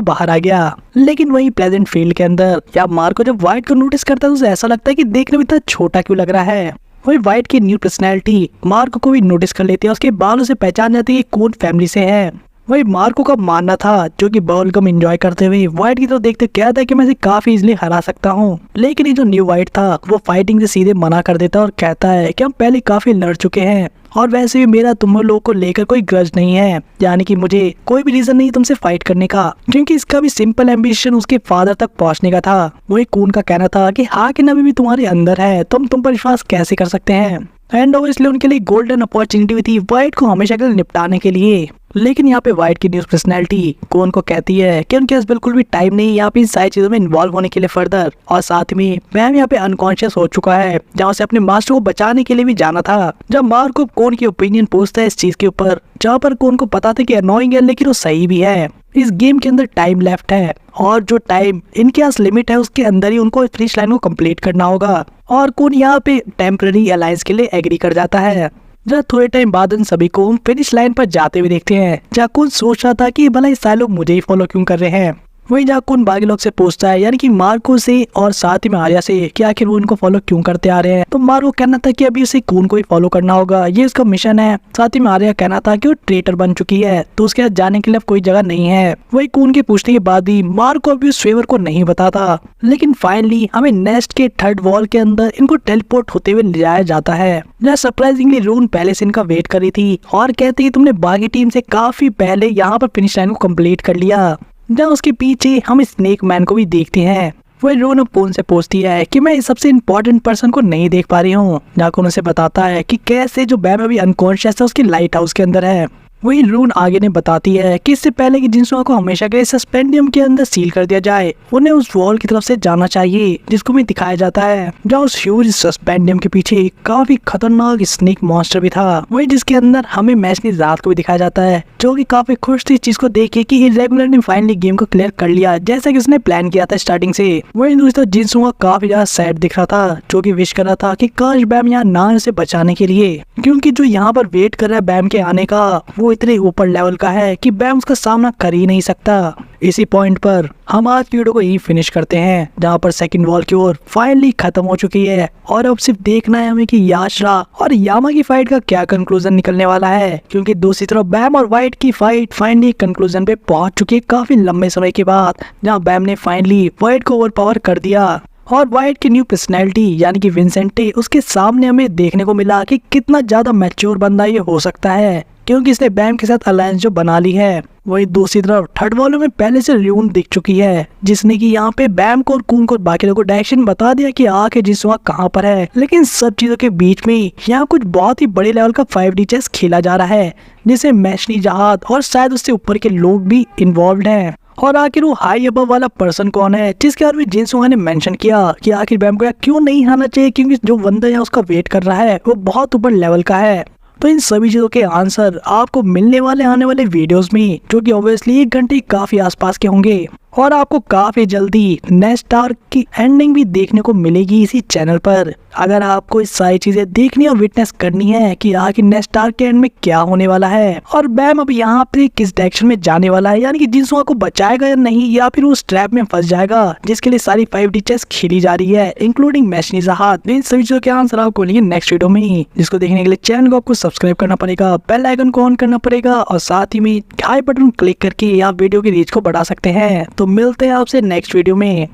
बाहर आ गया। लेकिन वही प्लेजेंट फील्ड के अंदर या मार्को जब व्हाइट को नोटिस करता है तो उसे ऐसा लगता है कि देखने में इतना छोटा क्यों लग रहा है। वही व्हाइट की न्यू पर्सनैलिटी मार्को को भी नोटिस कर लेती है, उसके बालों से पहचान जाती है कि कौन फैमिली से है। वही मार्को का मानना था, जो कि बबलगम एंजॉय करते हुए व्हाइट की तरफ देखते कहता है कि मैं इसे काफी इजीली हरा सकता हूँ। लेकिन ये जो न्यू व्हाइट था वो फाइटिंग से सीधे मना कर देता है और कहता है कि हम पहले काफी लड़ चुके हैं और वैसे भी मेरा तुम लोगों को लेकर कोई ग्रज नहीं है, यानी कि मुझे कोई भी रीजन नहीं तुमसे फाइट करने का, क्योंकि इसका भी सिंपल एम्बिशन उसके फादर तक पहुंचने का था। वही कून का कहना था कि हाँ कि अभी भी तुम्हारे अंदर है, तुम पर विश्वास कैसे कर सकते हैं। एंड ऑब्वियसली उनके लिए गोल्डन अपॉर्चुनिटी भी थी व्हाइट को हमेशा के लिए निपटाने के लिए। लेकिन यहाँ पे व्हाइट की न्यूज पर्सनैलिटी कौन को कहती है कि उनके पास बिल्कुल भी टाइम नहीं यहाँ पे इन सारी चीजों में इन्वॉल्व होने के लिए फर्दर, और साथ में बैम यहाँ पे अनकॉन्शियस हो चुका है जहाँ से अपने मास्टर को बचाने के लिए भी जाना था। जब मार्को कौन की ओपिनियन पूछता है इस चीज के ऊपर, जहाँ पर कौन को पता था कि अनोइंग है लेकिन वो सही भी है। इस गेम के अंदर टाइम लेफ्ट है और जो टाइम इनके पास लिमिट है उसके अंदर ही उनको फिनिश लाइन को कंप्लीट करना होगा, और कौन यहाँ पे टेम्पररी अलायंस के लिए एग्री कर जाता है। जहाँ थोड़े टाइम बाद उन सभी को फिनिश लाइन पर जाते हुए देखते हैं, जहाँ कौन सोच रहा था कि भला ये सारे लोग मुझे ही फॉलो क्यों कर रहे हैं। वही जहाँ कौन बाकी लोग से पूछता है, यानी कि मार्को से और साथ ही में आर्या से, कि आखिर वो इनको फॉलो क्यों करते आ रहे हैं। तो मार्को कहना था कि अभी उसे कौन को ही फॉलो करना होगा, ये उसका मिशन है। साथ ही में आर्या कहना था कि वो ट्रेटर बन चुकी है तो उसके साथ जाने के लिए कोई जगह नहीं है। वही कौन के पूछने के बाद भी मार्को अभी उस फेवर को नहीं बताता। लेकिन फाइनली हमें नेस्ट के थर्ड वॉल के अंदर इनको टेलीपोर्ट होते हुए ले जाया जाता है, जहाँ सरप्राइजिंगली रून पहले से इनका वेट कर रही थी और कहती है तुमने बाकी टीम से काफी पहले यहाँ पर फिनिश लाइन को कंप्लीट कर लिया। जहाँ उसके पीछे हम स्नेक मैन को भी देखते हैं। वही रोन अब कौन से पूछती है कि मैं इस सबसे इम्पोर्टेंट पर्सन को नहीं देख पा रही हूँ, जहाँ कौन उसे बताता है कि कैसे जो बैम अभी अनकॉन्शियस है उसकी लाइट हाउस के अंदर है। वही रून आगे ने बताती है कि इससे पहले कि जिनसुआ को हमेशा के सस्पेंडियम के अंदर सील कर दिया जाए, उन्हें उस वॉल की तरफ से जाना चाहिए जिसको भी दिखाया जाता है, जहाँ उस ह्यूज सस्पेंडियम के पीछे काफी खतरनाक स्नेक मॉन्स्टर भी था। वही जिसके अंदर हमें मैच की रात को भी दिखाया जाता है, जो कि काफी खुश थी इस चीज को देख के कि इरेगुलर ने फाइनली गेम को क्लियर कर लिया जैसा कि उसने प्लान किया था स्टार्टिंग से। वही दूसरा जिनसुआ काफी ज्यादा सैड दिख रहा था, जो कि विश कर रहा था कि काश बैम यहाँ ना उसे बचाने के लिए, क्योंकि जो यहाँ पर वेट कर रहा है बैम के आने का वो इतने ऊपर लेवल का है कि बैम उसका सामना कर ही नहीं सकता। इसी पॉइंट पर हम आज वीडियो को यही फिनिश करते हैं, जहाँ पर सेकंड वॉल की ओर फाइनली खत्म हो चुकी है और अब सिर्फ देखना है हमें कि याशरा और यामा की फाइट का क्या कंक्लूजन निकलने वाला है, क्योंकि दूसरी तरफ बैम और व्हाइट की फाइट फाइनली कंक्लूजन पे पहुंच चुकी है काफी लंबे समय के बाद, जहाँ बैम ने फाइनली व्हाइट को ओवरपावर कर दिया और व्हाइट की न्यू पर्सनैलिटी यानी कि विंसेंटे उसके सामने हमें देखने को मिला कि कितना ज्यादा मैच्योर बंदा ये हो सकता है, क्योंकि इसने बैम के साथ अलायंस जो बना ली है। वही दूसरी तरफ थर्ड वॉल में पहले से र्यून दिख चुकी है, जिसने कि यहाँ पे बैम को और कून को बाकी लोगों को डायरेक्शन बता दिया कि आके जिनसुआ कहाँ पर है। लेकिन सब चीजों के बीच में यहाँ कुछ बहुत ही बड़े लेवल का 5D चेस खेला जा रहा है, जिसे मैशनी जहाज और शायद उससे ऊपर के लोग भी इन्वॉल्व हैं। और आखिर वो हाई अबव वाला पर्सन कौन है, जिसके बारे में जिनसुआ ने मेंशन किया कि आखिर बैम को क्यों नहीं आना चाहिए, क्योंकि जो बंदा यहाँ उसका वेट कर रहा है वो बहुत ऊपर लेवल का है। तो इन सभी चीजों के आंसर आपको मिलने वाले आने वाले वीडियोस में, जो कि ऑब्वियसली 1 घंटे काफी आसपास के होंगे, और आपको काफी जल्दी नेक्स्ट आर्क की एंडिंग भी देखने को मिलेगी इसी चैनल पर। अगर आपको इस सारी चीजें देखनी और विटनेस करनी है कि आखिर नेक्स्ट आर्क के एंड में क्या होने वाला है और बैम अब यहाँ पे किस डायरेक्शन में जाने वाला है, यानी कि जिनसुआ को बचाएगा या नहीं, या फिर वो ट्रैप में फंस जाएगा जिसके लिए सारी 5D चेस खेली जा रही है इंक्लूडिंग मैशनी जहाज। इन सभी चीजों के आंसर आपको मिलेंगे नेक्स्ट वीडियो में ही, जिसको देखने के लिए चैनल को आपको सब्सक्राइब करना पड़ेगा, बेल आइकन को ऑन करना पड़ेगा और साथ ही में हाई बटन क्लिक करके आप वीडियो की रीच को बढ़ा सकते हैं। तो मिलते हैं आपसे नेक्स्ट वीडियो में।